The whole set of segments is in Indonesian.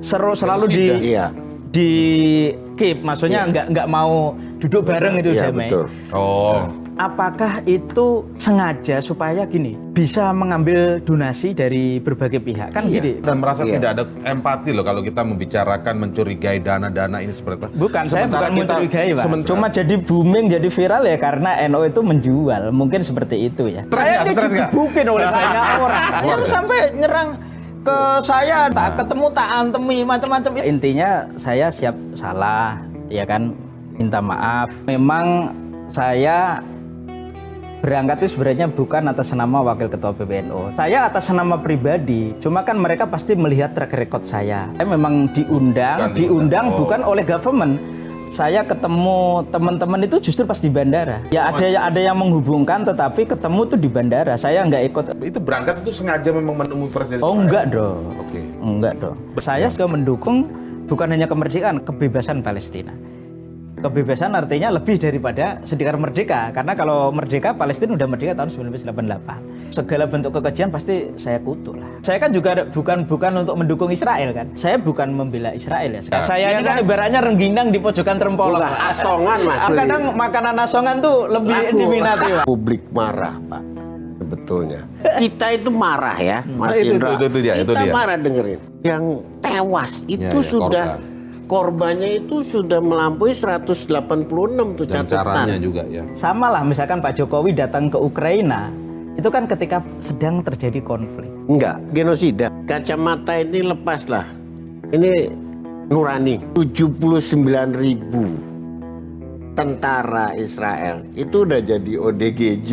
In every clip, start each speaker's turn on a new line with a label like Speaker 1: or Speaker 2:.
Speaker 1: selalu di keep, maksudnya nggak mau duduk bareng itu damai.
Speaker 2: Betul.
Speaker 1: Apakah itu sengaja supaya gini bisa mengambil donasi dari berbagai pihak kan gini?
Speaker 3: Dan merasa tidak ada empati loh kalau kita membicarakan mencurigai dana-dana ini seperti itu.
Speaker 1: Bukan, saya bukan mencurigai, Pak. Cuma jadi booming, jadi viral ya karena NO itu menjual, mungkin seperti itu ya. Saya digebukin oleh banyak orang yang sampai nyerang ke saya, tak ketemu, tak antemi, macam-macam. Intinya saya siap salah, ya kan, minta maaf. Memang saya berangkat itu sebenarnya bukan atas nama Wakil Ketua PBNU. Saya atas nama pribadi, cuma kan mereka pasti melihat track record saya. Saya memang diundang bukan oleh government. Saya ketemu teman-teman itu justru pas di bandara. Ya ada yang menghubungkan, tetapi ketemu tuh di bandara. Saya nggak ikut.
Speaker 3: Itu berangkat itu sengaja memang menemui presiden?
Speaker 1: Oh enggak dong.
Speaker 3: Oke.
Speaker 1: Enggak dong. Saya juga mendukung bukan hanya kemerdekaan, kebebasan Palestina. Kebebasan artinya lebih daripada sedikit merdeka. Karena kalau merdeka, Palestina udah merdeka tahun 1988. Segala bentuk kekejian pasti saya kutuk lah. Saya kan juga bukan untuk mendukung Israel kan. Saya bukan membela Israel ya. Saya ini kan ibaratnya rengginang di pojokan Trempolong.
Speaker 2: Asongan, Mas.
Speaker 1: Kadang makanan asongan tuh lebih diminati, Pak.
Speaker 2: Publik marah, Pak. Sebetulnya. Kita itu marah ya, Mas Indra.
Speaker 3: Itu dia.
Speaker 2: Kita marah dengerin. Yang tewas itu sudah... Korbannya itu sudah melampaui 186 tuh catatan.
Speaker 3: Caranya juga ya.
Speaker 1: Sama lah, misalkan Pak Jokowi datang ke Ukraina, itu kan ketika sedang terjadi konflik.
Speaker 2: Enggak, genosida. Kacamata ini lepas lah. Ini nurani. 79.000 tentara Israel itu udah jadi ODGJ,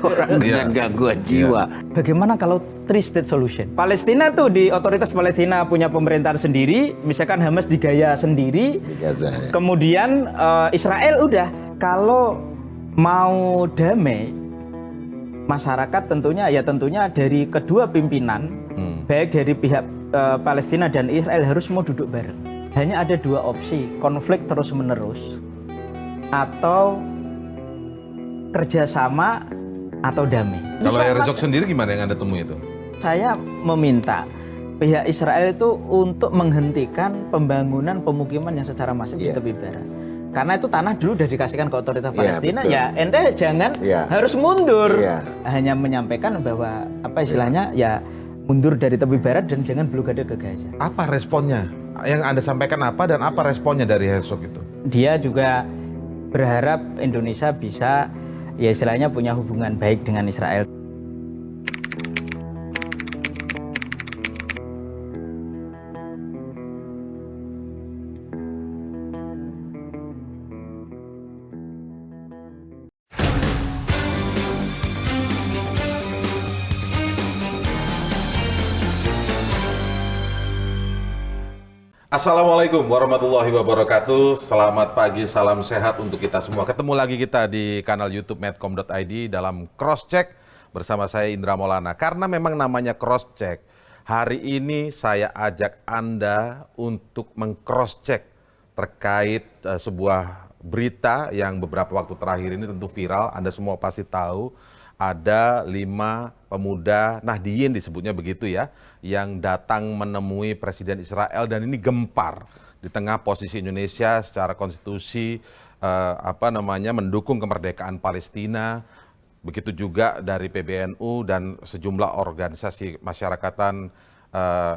Speaker 2: orang dengan gangguan jiwa.
Speaker 1: Bagaimana kalau three state solution? Palestina tuh di otoritas Palestina punya pemerintahan sendiri, misalkan Hamas digaya sendiri.
Speaker 2: Gaza, ya.
Speaker 1: Kemudian Israel udah. Kalau mau damai, masyarakat tentunya dari kedua pimpinan, baik dari pihak Palestina dan Israel harus mau duduk bareng. Hanya ada dua opsi, konflik terus menerus, atau kerjasama atau damai.
Speaker 3: Kalau Herzog sendiri gimana yang Anda temui itu?
Speaker 1: Saya meminta pihak Israel itu untuk menghentikan pembangunan pemukiman yang secara masif di tepi barat. Karena itu tanah dulu udah dikasihkan ke otoritas Palestina, ya ente jangan harus mundur. Hanya menyampaikan bahwa apa istilahnya ya mundur dari tepi barat dan jangan blokade ke Gaza.
Speaker 3: Apa responnya? Yang Anda sampaikan apa dan apa responnya dari Herzog itu?
Speaker 1: Dia juga berharap Indonesia bisa ya istilahnya punya hubungan baik dengan Israel.
Speaker 3: Assalamualaikum warahmatullahi wabarakatuh. Selamat pagi, salam sehat untuk kita semua. Ketemu lagi kita di kanal YouTube medcom.id dalam Cross Check bersama saya Indra Maulana. Karena memang namanya Cross Check, hari ini saya ajak Anda untuk meng-cross check terkait sebuah berita yang beberapa waktu terakhir ini tentu viral. Anda semua pasti tahu ada 5 pemuda Nahdliyin disebutnya begitu ya, yang datang menemui Presiden Israel dan ini gempar di tengah posisi Indonesia secara konstitusi mendukung kemerdekaan Palestina, begitu juga dari PBNU dan sejumlah organisasi masyarakatan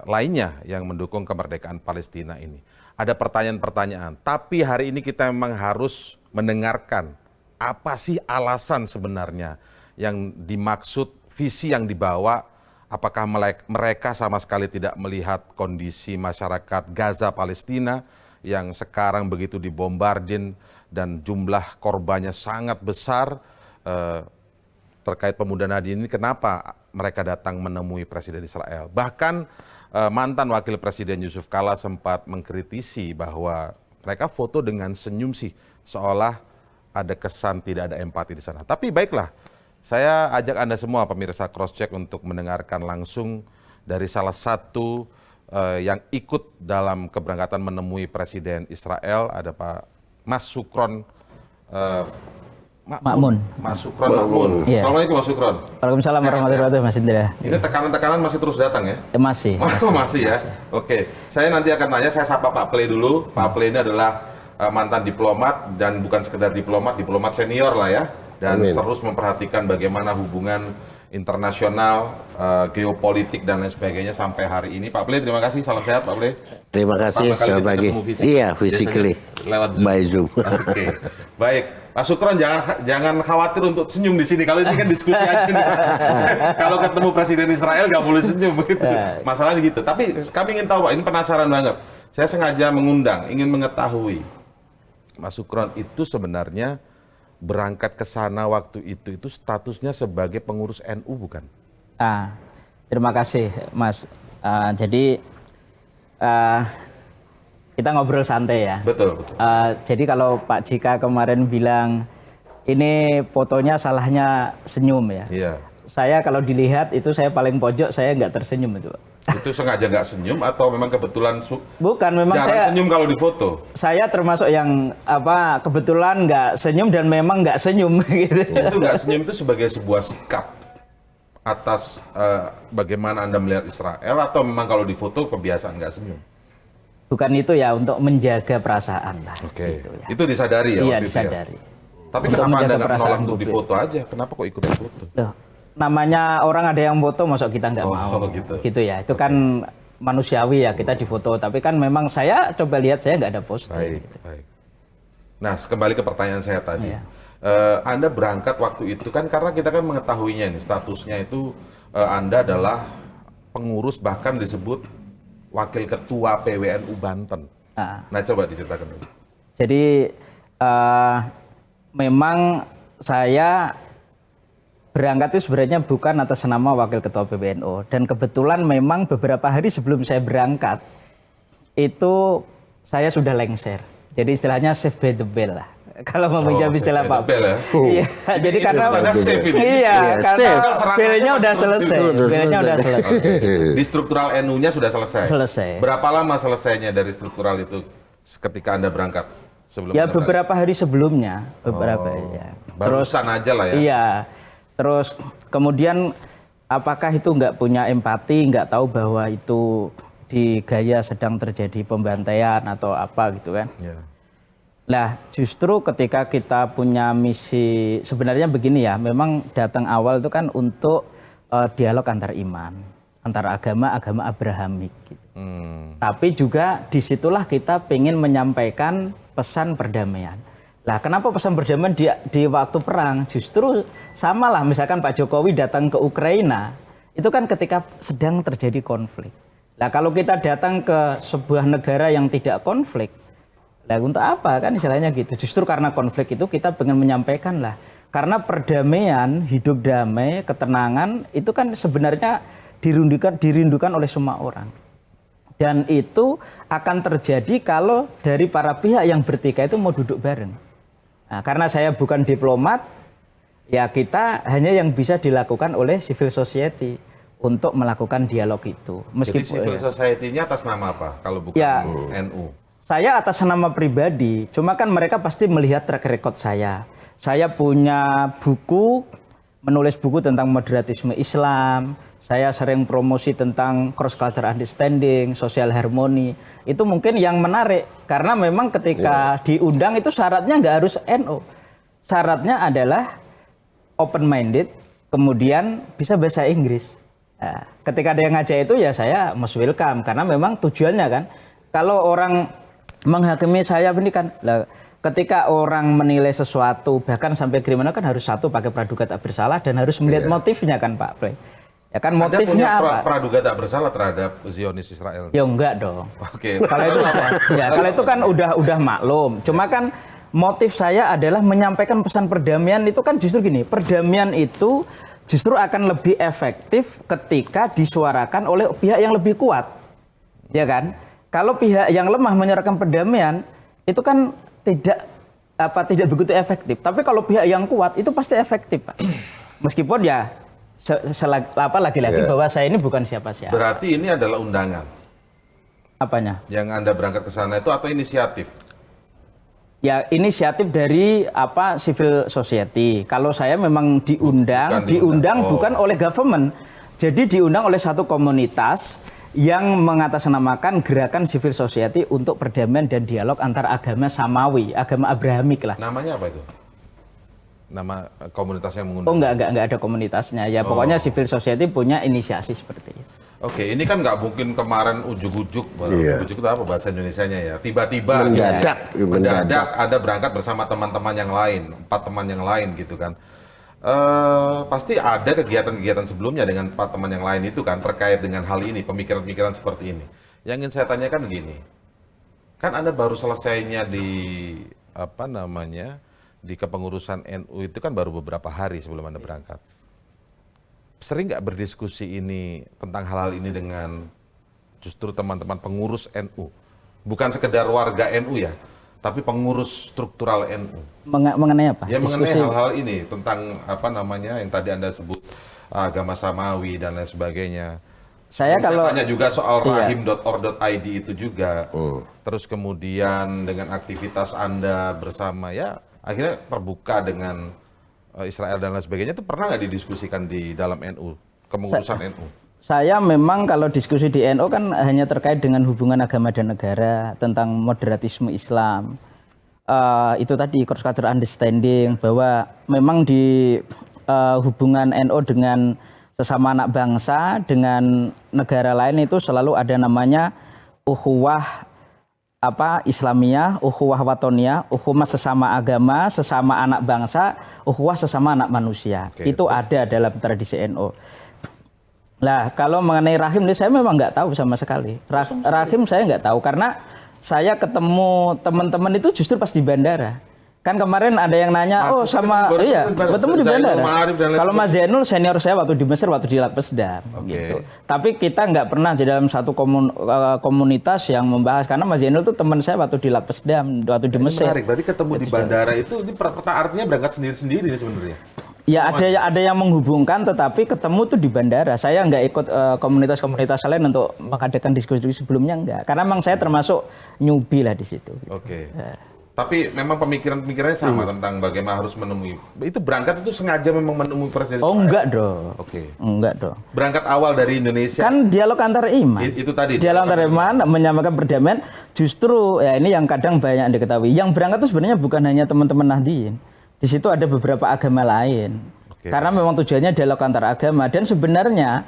Speaker 3: lainnya yang mendukung kemerdekaan Palestina ini. Ada pertanyaan-pertanyaan, tapi hari ini kita memang harus mendengarkan apa sih alasan sebenarnya yang dimaksud, visi yang dibawa, apakah mereka sama sekali tidak melihat kondisi masyarakat Gaza Palestina yang sekarang begitu dibombardir dan jumlah korbannya sangat besar terkait pemuda Nahdliyin ini, kenapa mereka datang menemui Presiden Israel. Bahkan mantan Wakil Presiden Yusuf Kala sempat mengkritisi bahwa mereka foto dengan senyum sih, seolah ada kesan tidak ada empati di sana. Tapi baiklah, saya ajak Anda semua pemirsa Cross Check untuk mendengarkan langsung dari salah satu yang ikut dalam keberangkatan menemui Presiden Israel. Ada Pak Mas Sukron
Speaker 1: Makmun.
Speaker 3: Mas Sukron Makmun.
Speaker 1: Iya.
Speaker 3: Assalamualaikum Mas Sukron.
Speaker 1: Waalaikumsalam warahmatullahi wabarakatuh Mas Indra.
Speaker 3: Ini tekanan-tekanan masih terus datang ya?
Speaker 1: Masih.
Speaker 3: Masih ya? Oke. Saya nanti akan tanya, saya sapa Pak Play dulu. Pak Play ini adalah mantan diplomat dan bukan sekedar diplomat senior lah ya. Dan terus memperhatikan bagaimana hubungan internasional, geopolitik dan lain sebagainya sampai hari ini. Pak Play, terima kasih. Salam sehat Pak Play.
Speaker 2: Terima kasih, selamat pagi. Iya, physically.
Speaker 3: Lewat Zoom.
Speaker 2: By Zoom.
Speaker 3: Oke. Baik. Pak Sukron jangan khawatir untuk senyum di sini. Kalau ini kan diskusi aja nih. Kalau ketemu Presiden Israel nggak boleh senyum begitu. Masalahnya gitu. Tapi kami ingin tahu Pak, ini penasaran banget. Saya sengaja mengundang, ingin mengetahui Mas Sukron itu sebenarnya berangkat ke sana waktu itu statusnya sebagai pengurus NU bukan?
Speaker 1: Terima kasih Mas. Jadi kita ngobrol santai ya.
Speaker 3: Betul.
Speaker 1: Jadi kalau Pak Jika kemarin bilang ini fotonya salahnya senyum ya.
Speaker 3: Iya.
Speaker 1: Saya kalau dilihat itu saya paling pojok, saya nggak tersenyum itu Pak.
Speaker 3: Itu sengaja nggak senyum atau memang kebetulan
Speaker 1: Bukan, memang
Speaker 3: jarang
Speaker 1: saya
Speaker 3: senyum kalau difoto?
Speaker 1: Saya termasuk yang kebetulan nggak senyum dan memang nggak senyum gitu.
Speaker 3: Itu nggak senyum itu sebagai sebuah sikap atas bagaimana Anda melihat Israel atau memang kalau difoto kebiasaan nggak senyum?
Speaker 1: Bukan itu ya, untuk menjaga perasaan lah.
Speaker 3: Oke.
Speaker 1: Gitu ya.
Speaker 3: Itu disadari ya?
Speaker 1: Iya,
Speaker 3: waktu
Speaker 1: disadari.
Speaker 3: Itu ya? Tapi
Speaker 1: Untuk
Speaker 3: kenapa Anda
Speaker 1: menjaga
Speaker 3: nggak
Speaker 1: perasaan
Speaker 3: menolak untuk
Speaker 1: publik.
Speaker 3: difoto aja? Kenapa kok ikut foto?
Speaker 1: Loh, namanya orang ada yang foto, masuk kita nggak mau. Gitu ya. Itu kan manusiawi ya, kita difoto. Tapi kan memang saya coba lihat, saya nggak ada posting.
Speaker 3: Baik. Nah, kembali ke pertanyaan saya tadi.
Speaker 1: Iya.
Speaker 3: Anda berangkat waktu itu kan karena kita kan mengetahuinya nih, statusnya itu Anda adalah pengurus, bahkan disebut wakil ketua PWNU Banten. Nah, coba diceritakan dulu.
Speaker 1: Jadi memang saya berangkat itu sebenarnya bukan atas nama wakil ketua PBNU, dan kebetulan memang beberapa hari sebelum saya berangkat itu saya sudah lengser. Jadi istilahnya save by the bell lah. Kalau mau pinjam istilah Pak. Iya, jadi karena karena belnya udah selesai. Belnya udah selesai.
Speaker 3: Di struktural NU-nya sudah selesai.
Speaker 1: Selesai.
Speaker 3: Berapa lama selesainya dari struktural itu ketika Anda berangkat?
Speaker 1: Ya beberapa hari sebelumnya, ya.
Speaker 3: Barusan aja lah ya.
Speaker 1: Iya. Terus kemudian apakah itu nggak punya empati, nggak tahu bahwa itu di Gaza sedang terjadi pembantaian atau apa gitu kan?
Speaker 3: Yeah.
Speaker 1: Lah justru ketika kita punya misi, sebenarnya begini ya, memang datang awal itu kan untuk dialog antar iman, antara agama Abrahamik. Gitu. Tapi juga disitulah kita ingin menyampaikan pesan perdamaian. Lah kenapa pesan perdamaian di waktu perang? Justru sama lah, misalkan Pak Jokowi datang ke Ukraina, itu kan ketika sedang terjadi konflik. Lah kalau kita datang ke sebuah negara yang tidak konflik, lah untuk apa kan istilahnya gitu. Justru karena konflik itu kita ingin menyampaikan lah. Karena perdamaian, hidup damai, ketenangan itu kan sebenarnya dirindukan oleh semua orang. Dan itu akan terjadi kalau dari para pihak yang bertikai itu mau duduk bareng. Nah, karena saya bukan diplomat, ya kita hanya yang bisa dilakukan oleh civil society untuk melakukan dialog itu.
Speaker 3: Jadi civil society-nya atas nama apa kalau bukan NU?
Speaker 1: Saya atas nama pribadi, cuma kan mereka pasti melihat track record saya. Saya punya buku, menulis buku tentang moderatisme Islam. Saya sering promosi tentang cross cultural understanding, social harmony. Itu mungkin yang menarik karena memang ketika diundang itu syaratnya nggak harus NU. Syaratnya adalah open minded, kemudian bisa bahasa Inggris. Nah, ketika ada yang ngajak itu ya saya most welcome karena memang tujuannya kan kalau orang menghakimi saya ini kan ketika orang menilai sesuatu bahkan sampai kriminal kan harus satu pakai praduga tak bersalah dan harus melihat motifnya kan Pak Play. Ya kan motifnya
Speaker 3: Anda punya
Speaker 1: apa?
Speaker 3: praduga tak bersalah terhadap Zionis Israel?
Speaker 1: Ya enggak dong.
Speaker 3: Oke.
Speaker 1: Kalau itu kalau itu kan udah maklum. Cuma kan motif saya adalah menyampaikan pesan perdamaian itu kan justru gini, perdamaian itu justru akan lebih efektif ketika disuarakan oleh pihak yang lebih kuat. Ya kan? Kalau pihak yang lemah menyuarakan perdamaian itu kan tidak begitu efektif. Tapi kalau pihak yang kuat itu pasti efektif, Pak. Meskipun ya lagi-lagi bahwa saya ini bukan siapa-siapa.
Speaker 3: Berarti ini adalah undangan.
Speaker 1: Apanya?
Speaker 3: Yang Anda berangkat ke sana itu atau inisiatif?
Speaker 1: Ya inisiatif dari civil society. Kalau saya memang diundang bukan oleh government. Jadi diundang oleh satu komunitas yang mengatasnamakan gerakan civil society untuk perdamaian dan dialog antar agama samawi, agama Abrahamik lah.
Speaker 3: Namanya apa itu? Nama komunitas yang mengundang?
Speaker 1: Oh enggak ada komunitasnya. Ya pokoknya civil society punya inisiasi seperti itu.
Speaker 3: Oke, ini kan nggak mungkin kemarin ujuk-ujuk, ujuk itu apa bahasa Indonesianya ya? Tiba-tiba mendadak Anda berangkat bersama teman-teman yang lain, 4 teman yang lain gitu kan. Pasti ada kegiatan-kegiatan sebelumnya dengan 4 teman yang lain itu kan terkait dengan hal ini, pemikiran-pemikiran seperti ini. Yang ingin saya tanyakan begini, kan Anda baru selesainya di di kepengurusan NU itu kan baru beberapa hari sebelum Anda berangkat. Sering nggak berdiskusi ini tentang hal-hal ini dengan justru teman-teman pengurus NU? Bukan sekedar warga NU ya, tapi pengurus struktural NU.
Speaker 1: Mengenai apa?
Speaker 3: Ya mengenai hal-hal ini tentang yang tadi Anda sebut agama samawi dan lain sebagainya. Saya tanya juga soal rahim.or.id itu juga. Terus kemudian dengan aktivitas Anda bersama akhirnya terbuka dengan Israel dan lain sebagainya, itu pernah nggak didiskusikan di dalam NU, kepengurusan NU?
Speaker 1: Saya memang kalau diskusi di NU kan hanya terkait dengan hubungan agama dan negara, tentang moderatisme Islam. Itu tadi cross cultural understanding, bahwa memang di hubungan NU dengan sesama anak bangsa, dengan negara lain itu selalu ada namanya ukhuwah Islamiyah, ukhuwah watoniyah, ukhuwah sesama agama, sesama anak bangsa, ukhuwah sesama anak manusia. Itu ada dalam tradisi NU. Lah kalau mengenai rahim ini saya memang nggak tahu sama sekali. Rahim saya nggak tahu karena saya ketemu teman-teman itu justru pas di bandara. Kan kemarin ada yang nanya, bertemu di bandara. Kalau Mas Zainul senior saya waktu di Mesir, waktu di Lapsdam, gitu. Tapi kita nggak pernah di dalam satu komunitas yang membahas, karena Mas Zainul itu teman saya waktu di Lapsdam, waktu di Mesir.
Speaker 3: Menarik, berarti ketemu di bandara itu, ini artinya berangkat sendiri-sendiri nih sebenarnya.
Speaker 1: Ya ada yang menghubungkan, tetapi ketemu tuh di bandara. Saya nggak ikut komunitas-komunitas lain untuk mengadakan diskusi sebelumnya, enggak. Karena memang saya termasuk newbie lah di situ.
Speaker 3: Oke. Tapi memang pemikirannya sama tentang bagaimana harus menemui. Itu berangkat itu sengaja memang menemui Presiden Israel?
Speaker 1: Oh enggak dong. Enggak dong.
Speaker 3: Berangkat awal dari Indonesia.
Speaker 1: Kan dialog antar iman.
Speaker 3: Itu tadi.
Speaker 1: Dialog antar iman menyamakan perdamaian. Justru ini yang kadang banyak diketahui. Yang berangkat itu sebenarnya bukan hanya teman-teman Nahdliyin. Di situ ada beberapa agama lain. Karena memang tujuannya dialog antar agama. Dan sebenarnya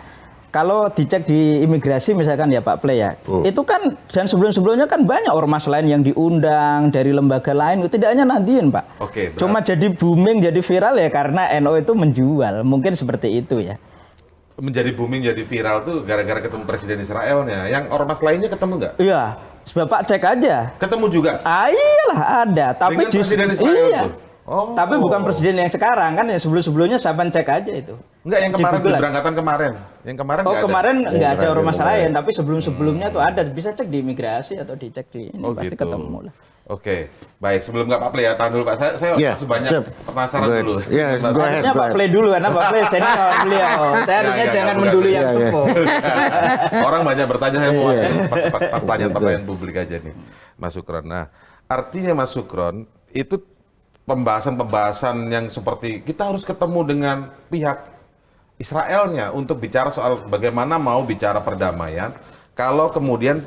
Speaker 1: kalau dicek di imigrasi misalkan ya Pak Play ya, itu kan dan sebelum-sebelumnya kan banyak ormas lain yang diundang dari lembaga lain, tidak hanya Nahdliyin Pak. Cuma jadi booming, jadi viral ya karena NU itu menjual, mungkin seperti itu ya.
Speaker 3: Menjadi booming, jadi viral tuh gara-gara ketemu Presiden Israelnya. Yang ormas lainnya ketemu nggak?
Speaker 1: Iya, Bapak cek aja.
Speaker 3: Ketemu juga?
Speaker 1: Iyalah ada, tapi
Speaker 3: dengan Presiden Israel tuh?
Speaker 1: Tapi bukan presiden yang sekarang kan, yang sebelum-sebelumnya Saban cek aja itu.
Speaker 3: Enggak, yang kemarin berangkatan kemarin. Yang kemarin
Speaker 1: kemarin nggak ada ormas lain, tapi sebelum-sebelumnya tuh ada. Bisa cek di imigrasi atau dicek di ini, pasti ketemu lah.
Speaker 3: Oke, baik. Sebelum nggak Pak Play ya, tahan dulu Pak. Saya masih banyak penasaran dulu.
Speaker 1: Harusnya Pak Play dulu, karena Pak Play senior beliau. Saya harusnya jangan menduli yang sepuh.
Speaker 3: Orang banyak bertanya, saya mau pertanyaan publik aja nih, Mas Sukron. Nah, artinya Mas Sukron, itu pembahasan yang seperti kita harus ketemu dengan pihak Israelnya untuk bicara soal bagaimana mau bicara perdamaian, kalau kemudian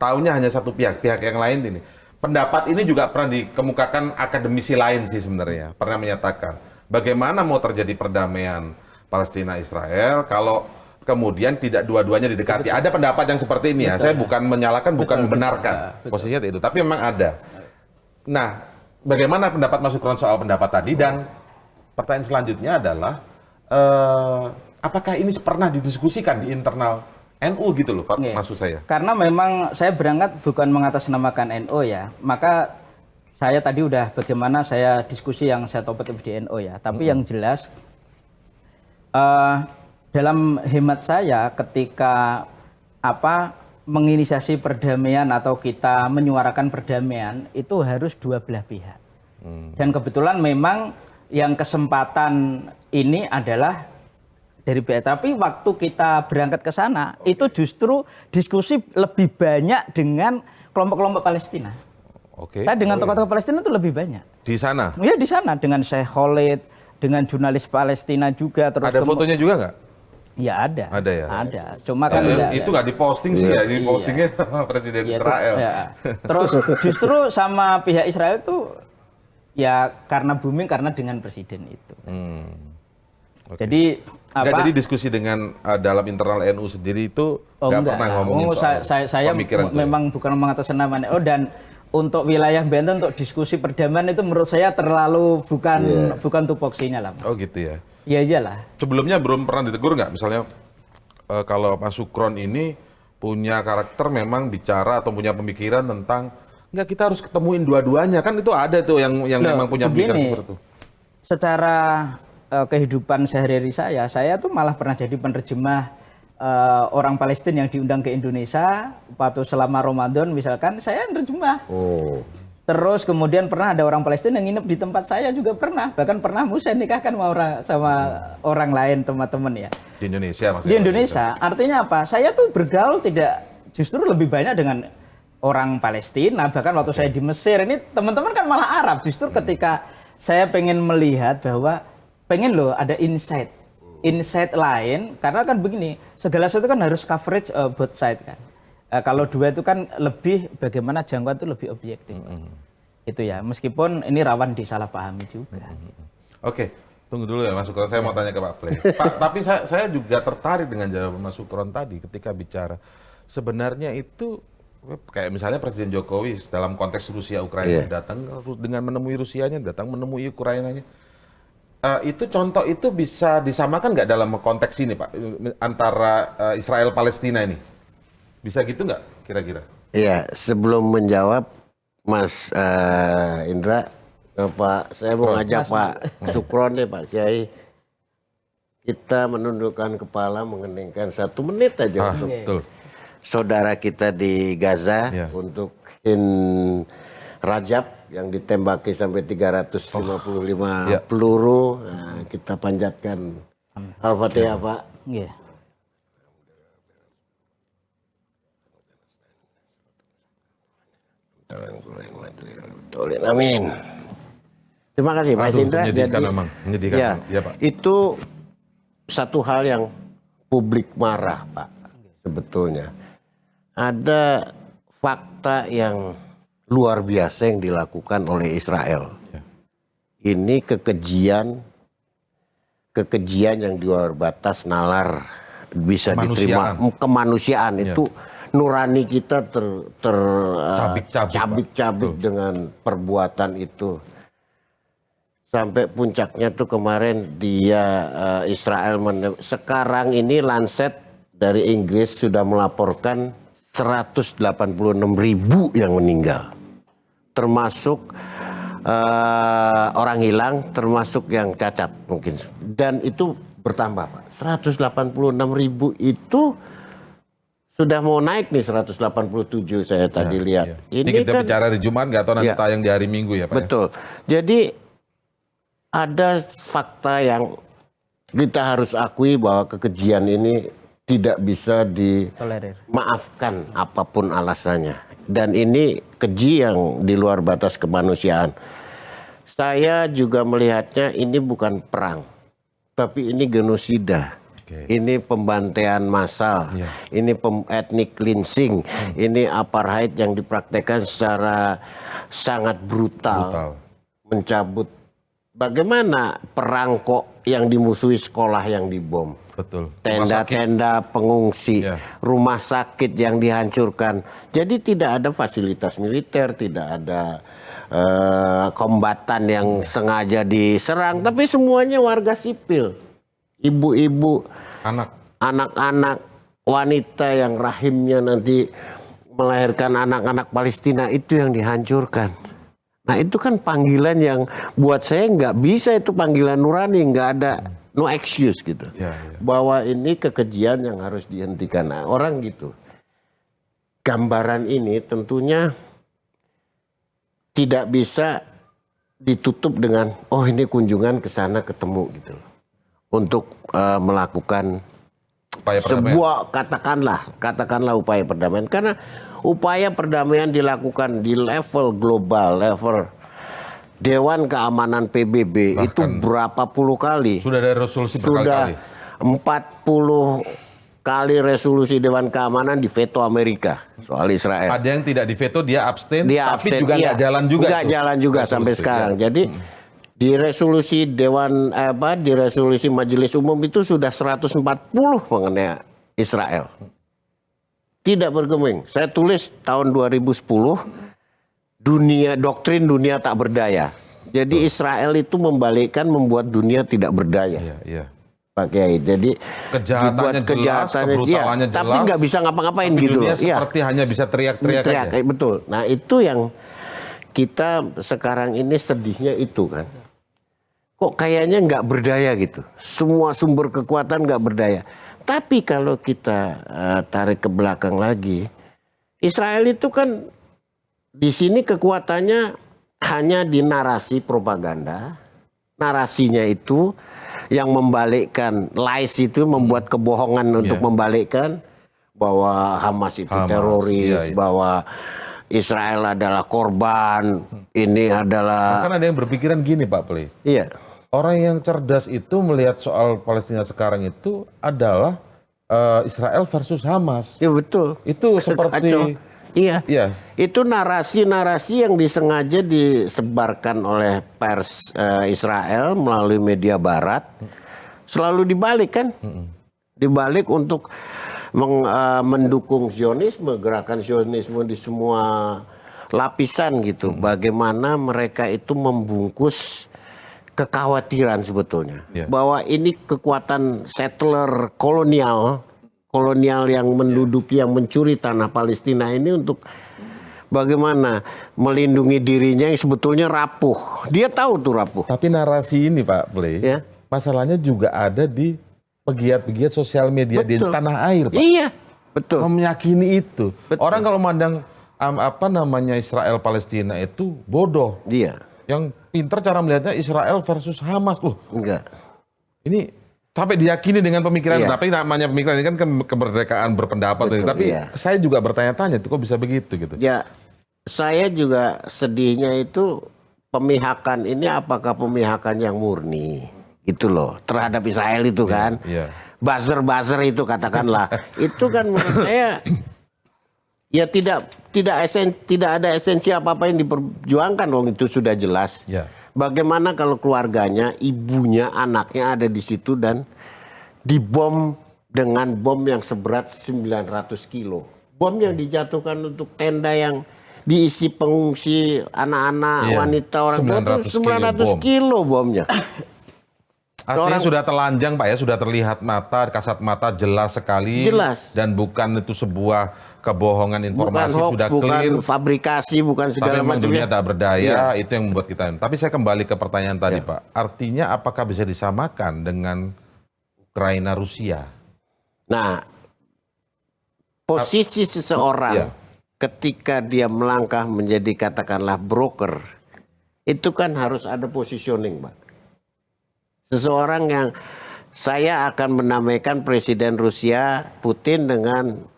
Speaker 3: tahunya hanya satu pihak yang lain ini. Pendapat ini juga pernah dikemukakan akademisi lain sih sebenarnya, pernah menyatakan bagaimana mau terjadi perdamaian Palestina-Israel kalau kemudian tidak dua-duanya didekati. Ada pendapat yang seperti ini ya, saya bukan menyalahkan, bukan membenarkan posisinya itu, tapi memang ada. Nah, bagaimana pendapat Mas Sukron soal pendapat tadi? Dan pertanyaan selanjutnya adalah, apakah ini pernah didiskusikan di internal NU gitu loh Pak, maksud saya? Karena
Speaker 1: memang saya berangkat bukan mengatasnamakan NU ya, maka saya tadi udah bagaimana saya diskusi yang saya topik di NU ya. Tapi yang jelas, dalam hemat saya ketika menginisiasi perdamaian atau kita menyuarakan perdamaian itu harus dua belah pihak. Dan kebetulan memang yang kesempatan ini adalah dari pihak. Tapi waktu kita berangkat ke sana itu justru diskusi lebih banyak dengan kelompok-kelompok Palestina.
Speaker 3: Oke.
Speaker 1: Saya dengan tokoh-tokoh Palestina itu lebih banyak.
Speaker 3: Di sana?
Speaker 1: Ya di sana dengan Sheikh Khalid, dengan jurnalis Palestina juga. Terus
Speaker 3: ada fotonya juga nggak?
Speaker 1: Ya ada.
Speaker 3: Ada ya?
Speaker 1: Ada. Cuma kan
Speaker 3: itu nggak diposting sih ya, dipostingnya sama Presiden Israel.
Speaker 1: Terus justru sama pihak Israel tuh ya karena booming karena dengan presiden itu.
Speaker 3: Okay.
Speaker 1: Jadi
Speaker 3: jadi diskusi dengan dalam internal NU sendiri itu nggak pernah ngomongin
Speaker 1: saya memang bukan mengataskan nama NU, dan untuk wilayah Banten untuk diskusi perdamaian itu menurut saya terlalu bukan tupoksinya lah, Mas.
Speaker 3: Oh gitu ya.
Speaker 1: Ya iyalah.
Speaker 3: Sebelumnya belum pernah ditegur nggak? Misalnya kalau Mas Sukron ini punya karakter memang bicara atau punya pemikiran tentang nggak kita harus ketemuin dua-duanya, kan itu ada tuh yang memang punya pemikiran seperti itu.
Speaker 1: Secara kehidupan sehari-hari saya tuh malah pernah jadi penerjemah orang Palestina yang diundang ke Indonesia waktu selama Ramadan misalkan saya nerjemah. Terus kemudian pernah ada orang Palestina yang nginep di tempat saya juga pernah, bahkan pernah saya nikahkan sama orang lain teman-teman ya.
Speaker 3: Di Indonesia maksudnya?
Speaker 1: Di Indonesia, artinya apa? Saya tuh bergaul tidak justru lebih banyak dengan orang Palestina, bahkan waktu saya di Mesir ini teman-teman kan malah Arab. Justru ketika saya pengen melihat bahwa pengen loh ada insight lain, karena kan begini, segala sesuatu kan harus coverage both side kan. Kalau dua itu kan lebih bagaimana jangkauan itu lebih objektif. Itu ya, meskipun ini rawan disalahpahami juga.
Speaker 3: Oke, tunggu dulu ya Mas Sukron, saya mau tanya ke Pak Play. Pak, tapi saya juga tertarik dengan jawaban Mas Sukron tadi ketika bicara. Sebenarnya itu kayak misalnya Presiden Jokowi dalam konteks Rusia Ukraina datang dengan menemui Rusianya, datang menemui Ukrainanya. Itu contoh itu bisa disamakan nggak dalam konteks ini Pak, antara Israel Palestina ini? Bisa gitu nggak kira-kira?
Speaker 2: Iya, sebelum menjawab Mas Indra, Pak, saya mau ngajak Pak Sukron deh Pak Kiai. Kita menundukkan kepala, mengeningkan 1 menit aja untuk saudara kita di Gaza, untuk Rajab yang ditembaki sampai 355 peluru. Nah, kita panjatkan Al-Fatihah Pak. Amin. Terima kasih Pak Indra.
Speaker 3: Jadi, Pak.
Speaker 2: Itu satu hal yang publik marah Pak. Sebetulnya ada fakta yang luar biasa yang dilakukan oleh Israel. Ini kekejian yang di luar batas nalar bisa diterima, kemanusiaan itu. Nurani kita cabik-cabik dengan perbuatan itu. Sampai puncaknya tuh kemarin Israel sekarang ini Lancet dari Inggris sudah melaporkan 186.000 yang meninggal. Termasuk orang hilang, termasuk yang cacat mungkin. Dan itu bertambah Pak. 186.000 itu sudah mau naik nih 187 saya tadi lihat.
Speaker 3: Ini kita kan bicara di Jumat, nggak tahu nanti tayang di hari Minggu ya Pak.
Speaker 2: Betul. Jadi ada fakta yang kita harus akui bahwa kekejian ini tidak bisa dimaafkan apapun alasannya. Dan ini keji yang di luar batas kemanusiaan. Saya juga melihatnya ini bukan perang, tapi ini genosida. Ini pembantaian massal, ini ethnic cleansing, ini apartheid yang dipraktekkan secara sangat brutal. Mencabut. Bagaimana perang kok yang dimusuhi sekolah yang dibom?
Speaker 3: Betul.
Speaker 2: Tenda-tenda pengungsi, rumah sakit yang dihancurkan. Jadi tidak ada fasilitas militer, tidak ada kombatan yang sengaja diserang, tapi semuanya warga sipil. Ibu-ibu, anak-anak, wanita yang rahimnya nanti melahirkan anak-anak Palestina itu yang dihancurkan. Nah itu kan panggilan yang buat saya nggak bisa, itu panggilan nurani, nggak ada no excuse gitu. Bahwa ini kekejian yang harus dihentikan. Nah, orang gitu. Gambaran ini tentunya tidak bisa ditutup dengan oh ini kunjungan ke sana ketemu gitu. Untuk melakukan sebuah katakanlah upaya perdamaian, karena upaya perdamaian dilakukan di level global, level Dewan Keamanan PBB. Bahkan itu berapa puluh kali?
Speaker 3: Sudah ada resolusi berkali-kali.
Speaker 2: Sudah 40 kali resolusi Dewan Keamanan diveto Amerika soal Israel.
Speaker 3: Ada yang tidak diveto, dia abstain, tapi juga nggak jalan juga.
Speaker 2: Nggak jalan juga sampai sekarang. Ya. Jadi di resolusi di resolusi Majelis Umum itu sudah 140 mengenai Israel. Tidak bergeming. Saya tulis tahun 2010. Doktrin dunia tak berdaya. Jadi Israel itu membuat dunia tidak berdaya.
Speaker 3: Iya.
Speaker 2: Pak Kiai. Jadi
Speaker 3: kejahatannya jelas, kebrutalannya jelas,
Speaker 2: tapi nggak bisa ngapa-ngapain gitu
Speaker 3: loh.
Speaker 2: Seperti
Speaker 3: hanya bisa teriak-teriak aja.
Speaker 2: Betul. Nah itu yang kita sekarang ini sedihnya itu kan. Kok kayaknya nggak berdaya gitu. Semua sumber kekuatan nggak berdaya. Tapi kalau kita tarik ke belakang lagi, Israel itu kan di sini kekuatannya hanya di narasi propaganda. Narasinya itu yang membalikkan, lies itu membuat kebohongan untuk membalikkan bahwa Hamas itu teroris, bahwa Israel adalah korban, ini adalah...
Speaker 3: Kan ada yang berpikiran gini Pak Play.
Speaker 2: Iya.
Speaker 3: Orang yang cerdas itu melihat soal Palestina sekarang itu adalah Israel versus Hamas.
Speaker 2: Ya betul.
Speaker 3: Itu seperti...
Speaker 2: Iya. Itu narasi-narasi yang disengaja disebarkan oleh pers Israel melalui media barat. Selalu dibalik kan? Dibalik untuk mendukung Zionisme, gerakan Zionisme di semua lapisan gitu. Bagaimana mereka itu membungkus kekhawatiran sebetulnya. Bahwa ini kekuatan settler kolonial yang menduduki, yang mencuri tanah Palestina ini untuk bagaimana melindungi dirinya yang sebetulnya rapuh. Dia tahu tuh rapuh.
Speaker 3: Tapi narasi ini Pak Play, masalahnya juga ada di pegiat-pegiat sosial media di tanah air Pak.
Speaker 2: Iya, betul.
Speaker 3: Meyakini itu.
Speaker 2: Betul.
Speaker 3: Orang kalau memandang Israel Palestina itu bodoh.
Speaker 2: Iya.
Speaker 3: Yang pintar cara melihatnya Israel versus Hamas.
Speaker 2: Enggak.
Speaker 3: Ini sampai diyakini dengan pemikiran, tapi namanya pemikiran ini kan kemerdekaan berpendapat.
Speaker 2: Betul,
Speaker 3: tapi saya juga bertanya-tanya, kok bisa begitu gitu? Ya,
Speaker 2: saya juga sedihnya itu pemihakan ini apakah pemihakan yang murni, gitu loh, terhadap Israel itu kan? Buzzer-buzzer itu katakanlah, itu kan menurut saya ya tidak ada esensi apa-apa yang diperjuangkan, dong itu sudah jelas. Bagaimana kalau keluarganya, ibunya, anaknya ada di situ dan dibom dengan bom yang seberat 900 kilo. Bom yang dijatuhkan untuk tenda yang diisi pengungsi, anak-anak, wanita, orang tua, 900 kilo bomnya.
Speaker 3: Artinya sudah telanjang Pak ya, sudah terlihat mata, kasat mata jelas sekali.
Speaker 2: Jelas.
Speaker 3: Dan bukan itu sebuah kebohongan informasi,
Speaker 2: bukan hoax,
Speaker 3: sudah clear.
Speaker 2: Bukan fabrikasi, bukan segala macam.
Speaker 3: Tapi dunia tak berdaya, itu yang membuat kita. Tapi saya kembali ke pertanyaan tadi Pak. Artinya apakah bisa disamakan dengan Ukraina Rusia?
Speaker 2: Nah, posisi seseorang ketika dia melangkah menjadi katakanlah broker, itu kan harus ada positioning Pak. Seseorang yang saya akan menamaikan Presiden Rusia Putin dengan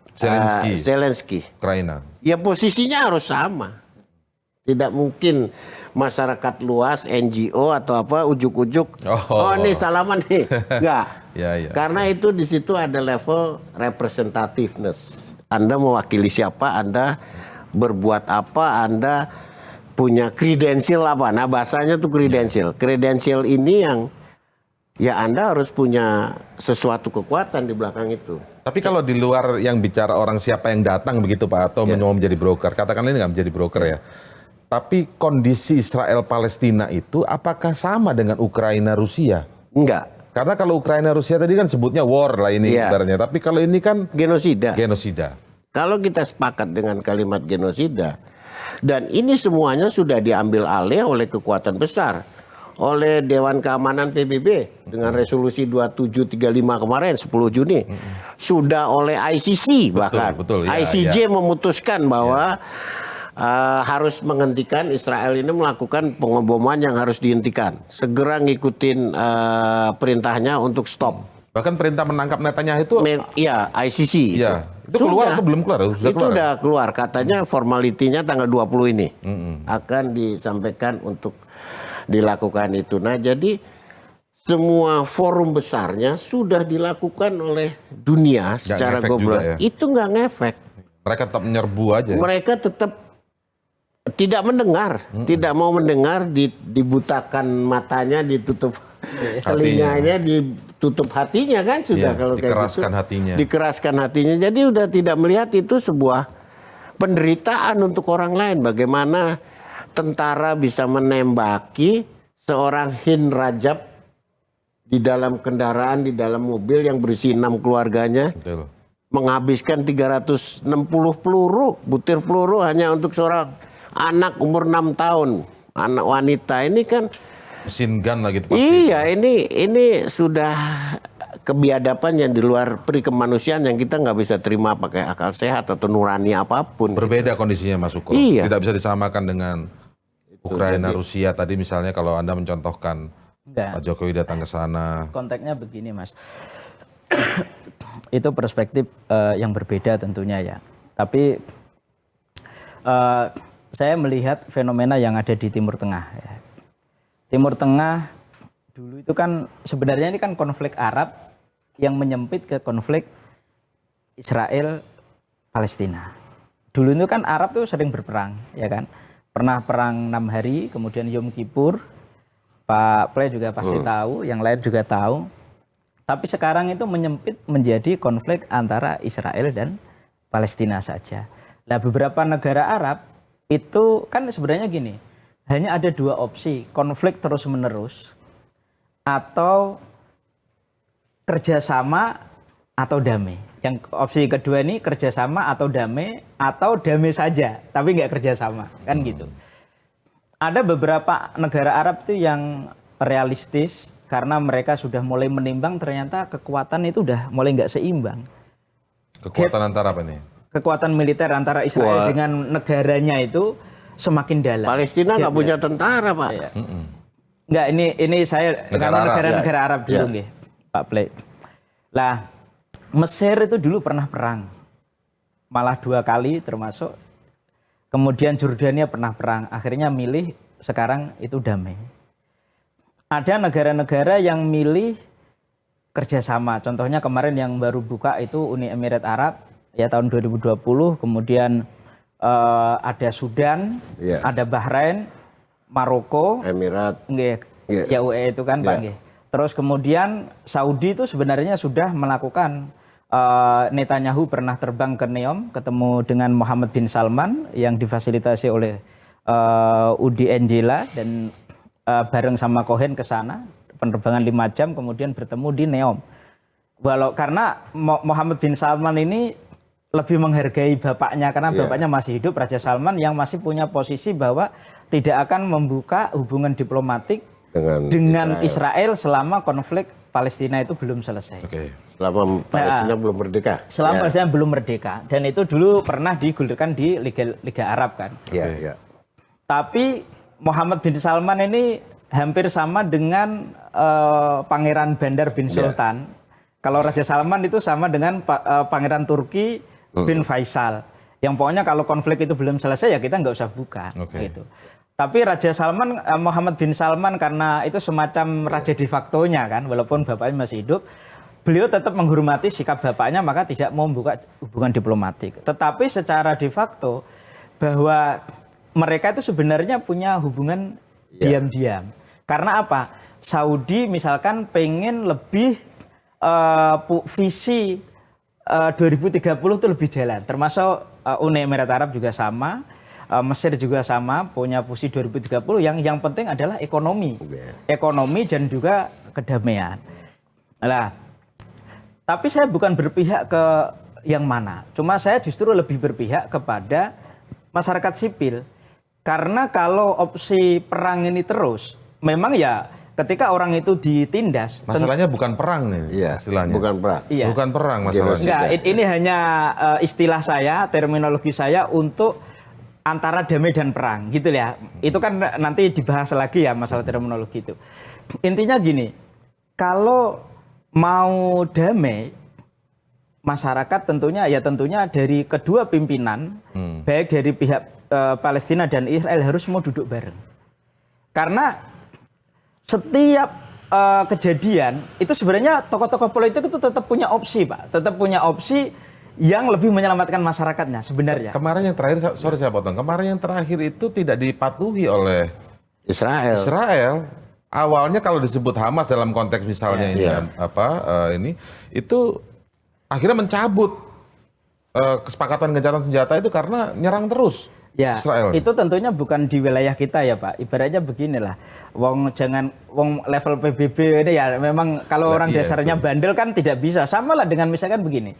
Speaker 2: Zelensky.
Speaker 3: Ukraina.
Speaker 2: Ya posisinya harus sama. Tidak mungkin masyarakat luas, NGO atau apa ujuk-ujuk. Ini salaman nih. Enggak. Karena itu di situ ada level representativeness. Anda mewakili siapa, Anda berbuat apa, Anda punya kredensial apa. Nah bahasanya tuh kredensial. Kredensial ini yang ya Anda harus punya sesuatu kekuatan di belakang itu.
Speaker 3: Tapi kalau di luar yang bicara orang siapa yang datang begitu Pak, atau mau menjadi broker, katakanlah ini nggak menjadi broker ya. Tapi kondisi Israel Palestina itu apakah sama dengan Ukraina Rusia?
Speaker 2: Enggak.
Speaker 3: Karena kalau Ukraina Rusia tadi kan sebutnya war lah ini ibaratnya. Tapi kalau ini kan
Speaker 2: genosida. Kalau kita sepakat dengan kalimat genosida, dan ini semuanya sudah diambil alih oleh kekuatan besar. Oleh Dewan Keamanan PBB dengan resolusi 2735 kemarin 10 Juni. Sudah oleh ICC bahkan. ICJ memutuskan bahwa harus menghentikan Israel ini melakukan pengeboman yang harus dihentikan. Segera ngikutin perintahnya untuk stop.
Speaker 3: Bahkan perintah menangkap Netanyahu itu
Speaker 2: ICC.
Speaker 3: Itu keluar atau belum keluar?
Speaker 2: Udah keluar. Katanya formalitinya tanggal 20 ini akan disampaikan untuk dilakukan itu. Nah, jadi semua forum besarnya sudah dilakukan oleh dunia secara global. Ya? Itu nggak ngefek.
Speaker 3: Mereka tetap menyerbu aja.
Speaker 2: Mereka tetap tidak mendengar, tidak mau mendengar, dibutakan matanya, ditutup telinganya, ditutup hatinya kan sudah kalau kayak gitu.
Speaker 3: Dikeraskan hatinya.
Speaker 2: Dikeraskan hatinya. Jadi udah tidak melihat itu sebuah penderitaan untuk orang lain. Bagaimana tentara bisa menembaki seorang Hind Rajab di dalam kendaraan, di dalam mobil yang berisi 6 keluarganya.
Speaker 3: Betul.
Speaker 2: Menghabiskan 360 peluru, butir peluru hanya untuk seorang anak umur 6 tahun. Anak wanita ini kan
Speaker 3: mesin gun lah gitu.
Speaker 2: Iya, ini sudah kebiadaban yang di luar peri kemanusiaan yang kita nggak bisa terima pakai akal sehat atau nurani apapun.
Speaker 3: Berbeda kondisinya Mas Sukro.
Speaker 2: Iya.
Speaker 3: Tidak bisa disamakan dengan Ukraina, Rusia tadi misalnya kalau Anda mencontohkan Pak Jokowi datang ke sana.
Speaker 1: Konteksnya begini Mas. Itu perspektif yang berbeda tentunya ya. Tapi saya melihat fenomena yang ada di Timur Tengah ya. Timur Tengah dulu itu kan sebenarnya ini kan konflik Arab yang menyempit ke konflik Israel Palestina. Dulu itu kan Arab tuh sering berperang, ya kan? Pernah perang 6 hari, kemudian Yom Kippur. Pak Play juga pasti tahu, yang lain juga tahu. Tapi sekarang itu menyempit menjadi konflik antara Israel dan Palestina saja. Nah, beberapa negara Arab itu kan sebenarnya gini, hanya ada 2 opsi, konflik terus-menerus atau kerjasama atau damai. Yang opsi kedua ini kerjasama atau damai saja, tapi nggak kerjasama, kan gitu. Ada beberapa negara Arab itu yang realistis karena mereka sudah mulai menimbang ternyata kekuatan itu udah mulai nggak seimbang.
Speaker 3: Kekuatan antara apa nih?
Speaker 1: Kekuatan militer antara Israel dengan negaranya itu semakin dalam.
Speaker 2: Palestina nggak punya tentara, Pak.
Speaker 1: Iya. Nggak, ini saya negara-negara Arab dulu nggih, Pak Play. Lah, Mesir itu dulu pernah perang. Malah 2 kali termasuk. Kemudian Jordania pernah perang. Akhirnya milih sekarang itu damai. Ada negara-negara yang milih kerjasama. Contohnya kemarin yang baru buka itu Uni Emirat Arab ya tahun 2020. Kemudian ada Sudan, ada Bahrain, Maroko,
Speaker 2: Emirat,
Speaker 1: ya UAE itu kan Pak. Terus kemudian Saudi itu sebenarnya sudah melakukan, Netanyahu pernah terbang ke Neom, ketemu dengan Mohammed bin Salman yang difasilitasi oleh Udi Angela dan bareng sama Cohen ke sana, penerbangan 5 jam kemudian bertemu di Neom. Karena Mohammed bin Salman ini lebih menghargai bapaknya karena bapaknya masih hidup, Raja Salman yang masih punya posisi bahwa tidak akan membuka hubungan diplomatik dengan Israel selama konflik Palestina itu belum selesai.
Speaker 2: Selama Palestina belum merdeka.
Speaker 1: Selama Palestina belum merdeka, dan itu dulu pernah digulirkan di Liga Arab kan. Tapi Mohammed bin Salman ini hampir sama dengan Pangeran Bandar bin Sultan. Kalau Raja Salman itu sama dengan Pangeran Turki bin Faisal. Yang pokoknya kalau konflik itu belum selesai ya kita nggak usah buka. Gitu. Tapi Raja Salman, Mohammed bin Salman karena itu semacam raja de facto-nya kan, walaupun bapaknya masih hidup, beliau tetap menghormati sikap bapaknya maka tidak mau membuka hubungan diplomatik. Tetapi secara de facto bahwa mereka itu sebenarnya punya hubungan diam-diam. Karena apa? Saudi misalkan pengen lebih visi 2030 itu lebih jalan. Termasuk Uni Emirat Arab juga sama, Mesir juga sama, punya visi 2030 yang penting adalah ekonomi. Ekonomi dan juga kedamaian. Nah, tapi saya bukan berpihak ke yang mana. Cuma saya justru lebih berpihak kepada masyarakat sipil. Karena kalau opsi perang ini terus, memang ya ketika orang itu ditindas.
Speaker 3: Masalahnya bukan perang nih, istilahnya.
Speaker 2: Bukan perang.
Speaker 3: Bukan perang masalahnya.
Speaker 1: Enggak, ini hanya istilah saya, terminologi saya untuk antara damai dan perang, gitu ya. Itu kan nanti dibahas lagi ya masalah terminologi itu. Intinya gini, kalau mau damai, masyarakat tentunya dari kedua pimpinan, baik dari pihak Palestina dan Israel harus mau duduk bareng. Karena setiap kejadian itu sebenarnya tokoh-tokoh politik itu tetap punya opsi, Pak. Tetap punya opsi yang lebih menyelamatkan masyarakatnya sebenarnya.
Speaker 3: Kemarin yang terakhir, sorry saya potong, kemarin yang terakhir itu tidak dipatuhi oleh Israel. Awalnya kalau disebut Hamas dalam konteks misalnya ini itu akhirnya mencabut kesepakatan gencatan senjata itu karena nyerang terus.
Speaker 1: Ya,
Speaker 3: Israel.
Speaker 1: Itu tentunya bukan di wilayah kita ya Pak. Ibaratnya beginilah, wong level PBB ini ya memang kalau orang dasarnya bandel kan tidak bisa. Sama lah dengan misalkan begini,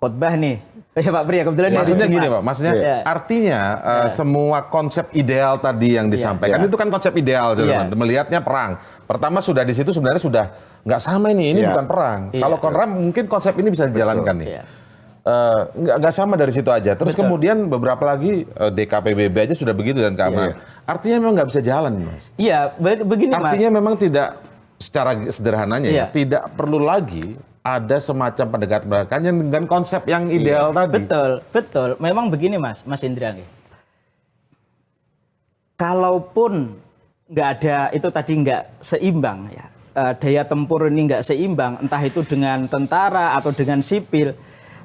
Speaker 1: khotbah nih, ya Pak Pri ya kebetulan.
Speaker 3: Maksudnya gini Pak, maksudnya artinya semua konsep ideal tadi yang disampaikan itu kan konsep ideal, melihatnya perang. Pertama sudah di situ sebenarnya sudah nggak sama ini bukan perang. Kalau Konrad mungkin konsep ini bisa dijalankan nih. Nggak sama dari situ aja. Terus kemudian beberapa lagi DKPBB aja sudah begitu dan keamanan. Artinya memang nggak bisa jalan, Mas.
Speaker 1: Iya, begini Mas.
Speaker 3: Artinya memang tidak secara sederhananya tidak perlu lagi ada semacam pendekatan dengan konsep yang ideal tadi.
Speaker 1: Betul. Memang begini Mas Indra. Kalaupun nggak ada itu tadi nggak seimbang ya. Daya tempur ini nggak seimbang, entah itu dengan tentara atau dengan sipil.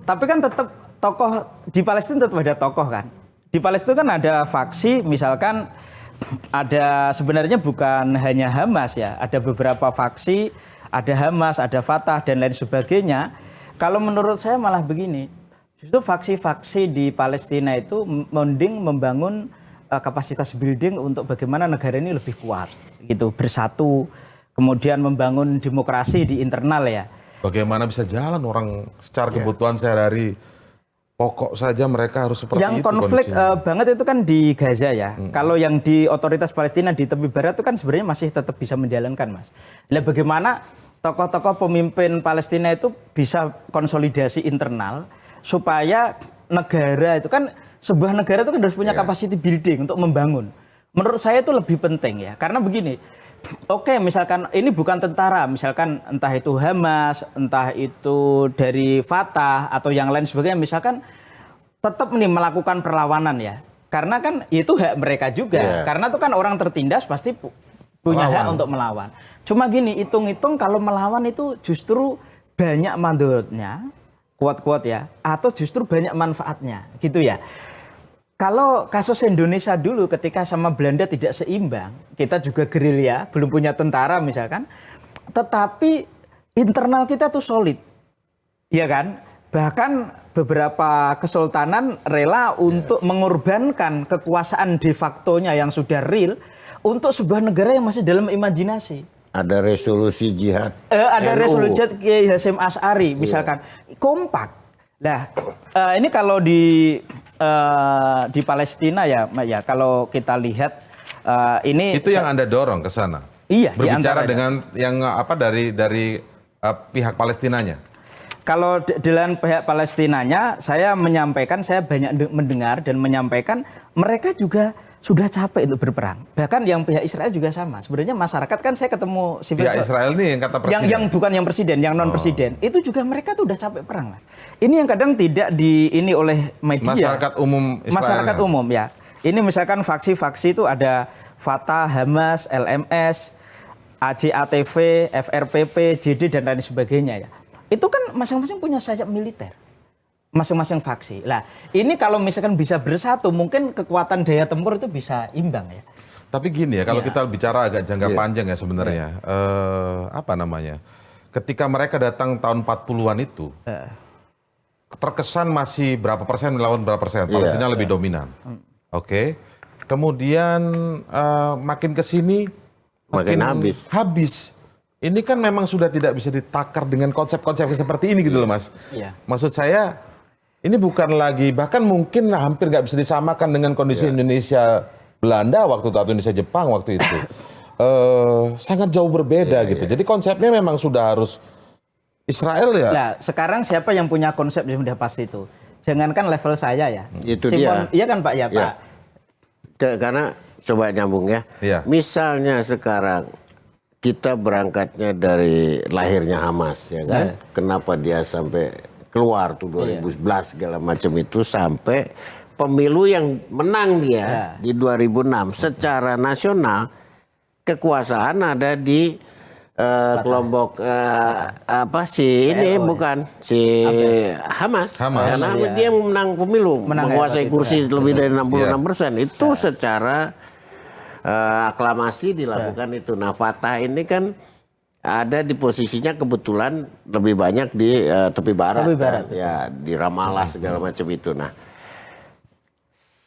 Speaker 1: Tapi kan tetap tokoh di Palestina tetap ada tokoh kan. Di Palestina kan ada faksi, misalkan ada sebenarnya bukan hanya Hamas ya, ada beberapa faksi, ada Hamas, ada Fatah dan lain sebagainya. Kalau menurut saya malah begini, justru faksi-faksi di Palestina itu mending membangun kapasitas building untuk bagaimana negara ini lebih kuat, gitu, bersatu, kemudian membangun demokrasi di internal ya.
Speaker 3: Bagaimana bisa jalan orang secara kebutuhan sehari-hari pokok saja mereka harus seperti
Speaker 1: yang
Speaker 3: itu. Yang
Speaker 1: konflik banget itu kan di Gaza ya. Kalau yang di otoritas Palestina di tepi barat itu kan sebenarnya masih tetap bisa menjalankan Mas. Nah bagaimana tokoh-tokoh pemimpin Palestina itu bisa konsolidasi internal supaya negara itu kan sebuah negara itu kan harus punya capacity building untuk membangun. Menurut saya itu lebih penting ya. Karena begini. Oke, misalkan ini bukan tentara, misalkan entah itu Hamas, entah itu dari Fatah atau yang lain sebagainya, misalkan tetap nih melakukan perlawanan ya. Karena kan itu hak mereka juga. Karena itu kan orang tertindas pasti punya hak untuk melawan. Cuma gini, hitung-hitung kalau melawan itu justru banyak mandorotnya, kuat-kuat ya, atau justru banyak manfaatnya, gitu ya. Kalau kasus Indonesia dulu ketika sama Belanda tidak seimbang, kita juga gerilya, belum punya tentara misalkan, tetapi internal kita tuh solid, ya kan? Bahkan beberapa kesultanan rela untuk mengorbankan kekuasaan de facto-nya yang sudah real untuk sebuah negara yang masih dalam imajinasi.
Speaker 2: Ada resolusi jihad.
Speaker 1: Ada resolusi jihad Kiai Hasyim Asy'ari misalkan, kompak. Nah, ini kalau di Palestina ya kalau kita lihat ini
Speaker 3: itu yang Anda dorong ke sana.
Speaker 1: Iya,
Speaker 3: berbicara dengan yang apa dari pihak Palestinanya.
Speaker 1: Kalau dengan pihak Palestinanya saya menyampaikan, saya banyak mendengar dan menyampaikan mereka juga sudah capek untuk berperang. Bahkan yang pihak Israel juga sama. Sebenarnya masyarakat kan saya ketemu
Speaker 3: pihak Israel nih yang kata presiden.
Speaker 1: Yang bukan yang presiden, yang non presiden. Itu juga mereka tuh udah capek perang. Ini yang kadang tidak ini oleh media.
Speaker 3: Masyarakat umum Israel.
Speaker 1: Masyarakat umum ya. Ini misalkan faksi-faksi itu ada Fatah, Hamas, LMS, AJATV, FRPP, JD dan lain sebagainya ya. Itu kan masing-masing punya sayap militer. Masing-masing faksi. Lah, ini kalau misalkan bisa bersatu, mungkin kekuatan daya tempur itu bisa imbang ya.
Speaker 3: Tapi gini ya, kalau kita bicara agak jangka panjang ya sebenarnya, apa namanya? Ketika mereka datang tahun 40-an itu, terkesan masih berapa persen melawan berapa persen, Palestina lebih dominan. Oke. Kemudian makin ke sini makin habis. Ini kan memang sudah tidak bisa ditakar dengan konsep-konsep seperti ini gitu loh Mas. Maksud saya ini bukan lagi, bahkan mungkin hampir nggak bisa disamakan dengan kondisi Indonesia Belanda waktu itu, atau Indonesia Jepang waktu itu. Sangat jauh berbeda gitu. Jadi konsepnya memang sudah harus Israel ya.
Speaker 1: Nah, sekarang siapa yang punya konsep yang sudah pasti itu? Jangankan level saya ya.
Speaker 2: Itu
Speaker 1: Simon,
Speaker 2: dia.
Speaker 1: Iya kan Pak ya Pak?
Speaker 2: Karena coba nyambung ya. Misalnya sekarang kita berangkatnya dari lahirnya Hamas ya kan. Kenapa dia sampai keluar tuh 2011 segala macam itu sampai pemilu yang menang dia di 2006 secara nasional kekuasaan ada di kelompok Hamas. Karena dia menang pemilu, menguasai kursi lebih dari 66%. Itu secara aklamasi dilakukan itu. Nah, Fatah ini kan ada di posisinya kebetulan lebih banyak di tepi barat. Ya, di Ramallah segala macam itu. Nah,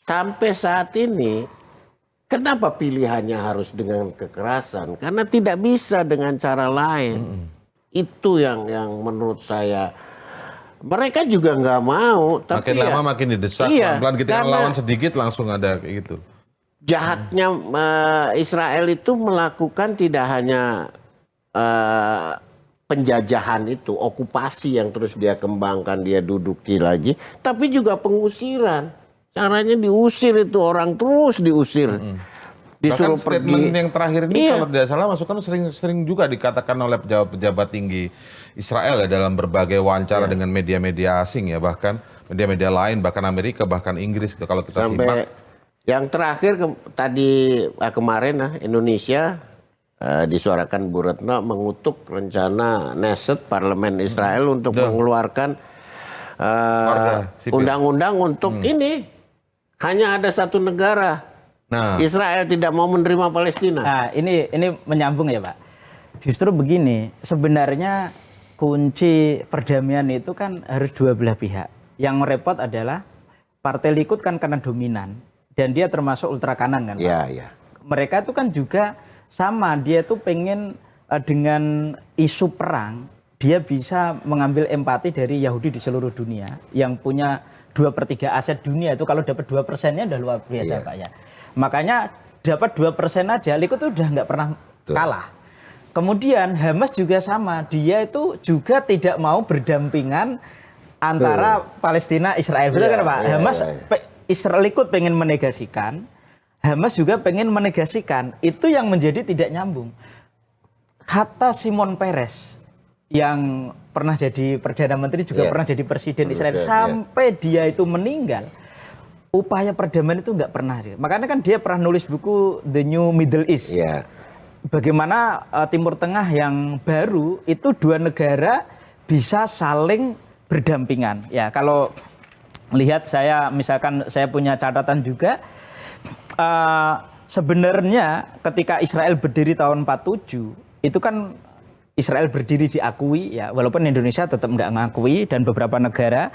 Speaker 2: sampai saat ini kenapa pilihannya harus dengan kekerasan? Karena tidak bisa dengan cara lain. Itu yang menurut saya mereka juga nggak mau. Tapi
Speaker 3: makin lama makin didesak. Pelan-pelan kita lawan sedikit langsung ada kayak gitu.
Speaker 2: Jahatnya Israel itu melakukan tidak hanya penjajahan itu, okupasi yang terus dia kembangkan, dia duduki lagi, tapi juga pengusiran. Caranya diusir itu orang terus diusir. Disuruh
Speaker 3: bahkan statement yang terakhir ini kalau tidak salah masukan sering juga dikatakan oleh pejabat-pejabat tinggi Israel ya dalam berbagai wawancara dengan media-media asing ya, bahkan media-media lain, bahkan Amerika, bahkan Inggris kalau kita simak.
Speaker 2: Yang terakhir kemarin Indonesia disuarakan Bu Retno mengutuk rencana Knesset parlemen Israel untuk mengeluarkan undang-undang untuk ini. Hanya ada satu negara. Israel tidak mau menerima Palestina.
Speaker 1: Nah, ini menyambung ya, Pak. Justru begini, sebenarnya kunci perdamaian itu kan harus dua belah pihak. Yang repot adalah Partai Likud kan karena dominan dan dia termasuk ultra kanan kan, Pak.
Speaker 2: Iya.
Speaker 1: Mereka itu kan juga sama, dia tuh pengen dengan isu perang dia bisa mengambil empati dari Yahudi di seluruh dunia yang punya 2/3 aset dunia. Itu kalau dapat 2%-nya udah luar biasa, Pak ya. Makanya dapat 2% aja, Likud itu udah nggak pernah kalah. Kemudian Hamas juga sama, dia itu juga tidak mau berdampingan antara Palestina Israel. Betul kan, Pak? Hamas Likud pengen menegasikan, Hamas juga pengen menegasikan. Itu yang menjadi tidak nyambung. Kata Shimon Peres yang pernah jadi Perdana Menteri juga pernah jadi Presiden Israel sampai dia itu meninggal, upaya perdamaian itu nggak pernah. Makanya kan dia pernah nulis buku The New Middle East. Bagaimana Timur Tengah yang baru itu dua negara bisa saling berdampingan. Ya, kalau lihat misalkan saya punya catatan juga, sebenarnya ketika Israel berdiri tahun 47 itu kan Israel berdiri diakui ya, walaupun Indonesia tetap nggak ngakui dan beberapa negara.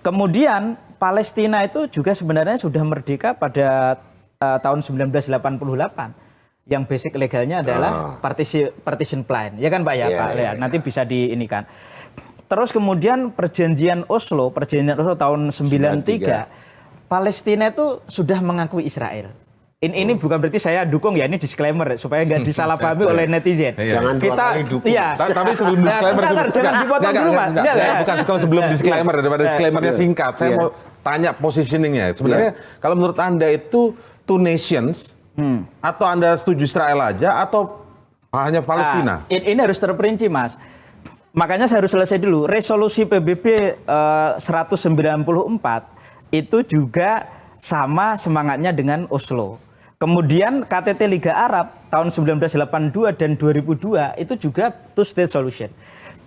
Speaker 1: Kemudian Palestina itu juga sebenarnya sudah merdeka pada tahun 1988. Yang basic legalnya adalah partition plan, ya kan Pak ya, Pak. Ya, nanti bisa diinikan. Terus kemudian perjanjian Oslo tahun 93, Palestina itu sudah mengakui Israel. Ini bukan berarti saya dukung ya, ini disclaimer supaya nggak disalahpahami oleh netizen.
Speaker 2: Jangan kita dukung.
Speaker 3: Tapi sebelum disclaimer,
Speaker 1: jangan dipotong dulu, Pak.
Speaker 3: Bukan sebelum disclaimer, daripada disclaimernya singkat. Saya mau tanya positioningnya. Sebenarnya kalau menurut Anda itu two nations atau Anda setuju Israel aja atau hanya Palestina?
Speaker 1: Ini harus terperinci, Mas. Makanya saya harus selesai dulu. Resolusi PBB 194 itu juga sama semangatnya dengan Oslo. Kemudian KTT Liga Arab tahun 1982 dan 2002 itu juga two-state solution.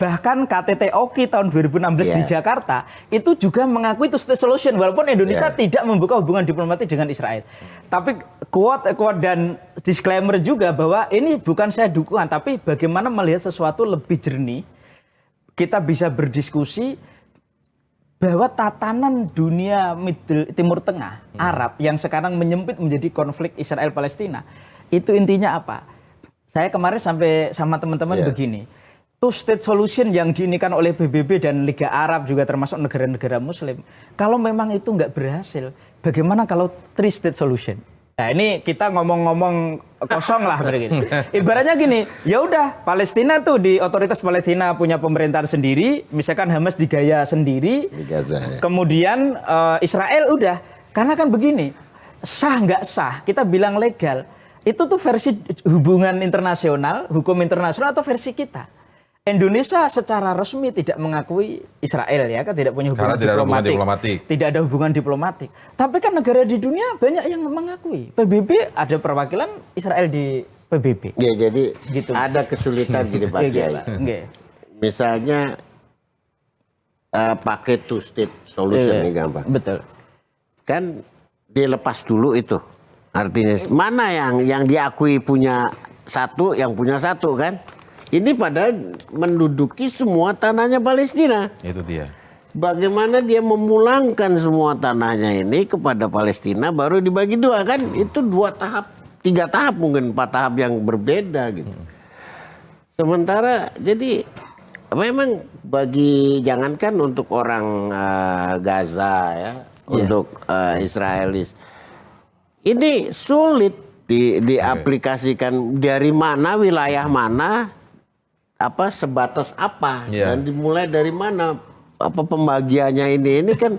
Speaker 1: Bahkan KTT Oki tahun 2016 di Jakarta itu juga mengakui two-state solution walaupun Indonesia tidak membuka hubungan diplomatik dengan Israel. Tapi quote dan disclaimer juga bahwa ini bukan saya dukungan, tapi bagaimana melihat sesuatu lebih jernih. Kita bisa berdiskusi bahwa tatanan dunia Timur Tengah, Arab yang sekarang menyempit menjadi konflik Israel-Palestina, itu intinya apa? Saya kemarin sampai sama teman-teman begini, two-state solution yang diinikan oleh PBB dan Liga Arab juga termasuk negara-negara Muslim, kalau memang itu nggak berhasil, bagaimana kalau three-state solution? Nah ini kita ngomong-ngomong kosong lah begini. Ibaratnya gini, ya udah Palestina tuh di otoritas Palestina punya pemerintahan sendiri, misalkan Hamas digaya sendiri, kemudian Israel udah, karena kan begini, sah nggak sah, kita bilang legal, itu tuh versi hubungan internasional, hukum internasional atau versi kita. Indonesia secara resmi tidak mengakui Israel ya, kan tidak punya hubungan diplomatik. Tidak ada hubungan diplomatik. Tapi kan negara di dunia banyak yang mengakui. PBB ada perwakilan Israel di PBB.
Speaker 2: Ya, jadi
Speaker 1: gitu.
Speaker 2: Ada kesulitan gini Pak Kiai. Misalnya pakai two state solution nih gampang.
Speaker 1: Betul.
Speaker 2: Kan dilepas dulu itu. Artinya mana yang diakui punya satu, yang punya satu kan? Ini padahal menduduki semua tanahnya Palestina.
Speaker 3: Itu dia.
Speaker 2: Bagaimana dia memulangkan semua tanahnya ini kepada Palestina baru dibagi dua kan? Itu 2 tahap, 3 tahap mungkin 4 tahap yang berbeda gitu. Sementara jadi memang bagi jangankan untuk orang Gaza ya, untuk Israelis ini sulit diaplikasikan dari mana, wilayah mana, sebatas apa dan dimulai dari mana, pembagiannya ini kan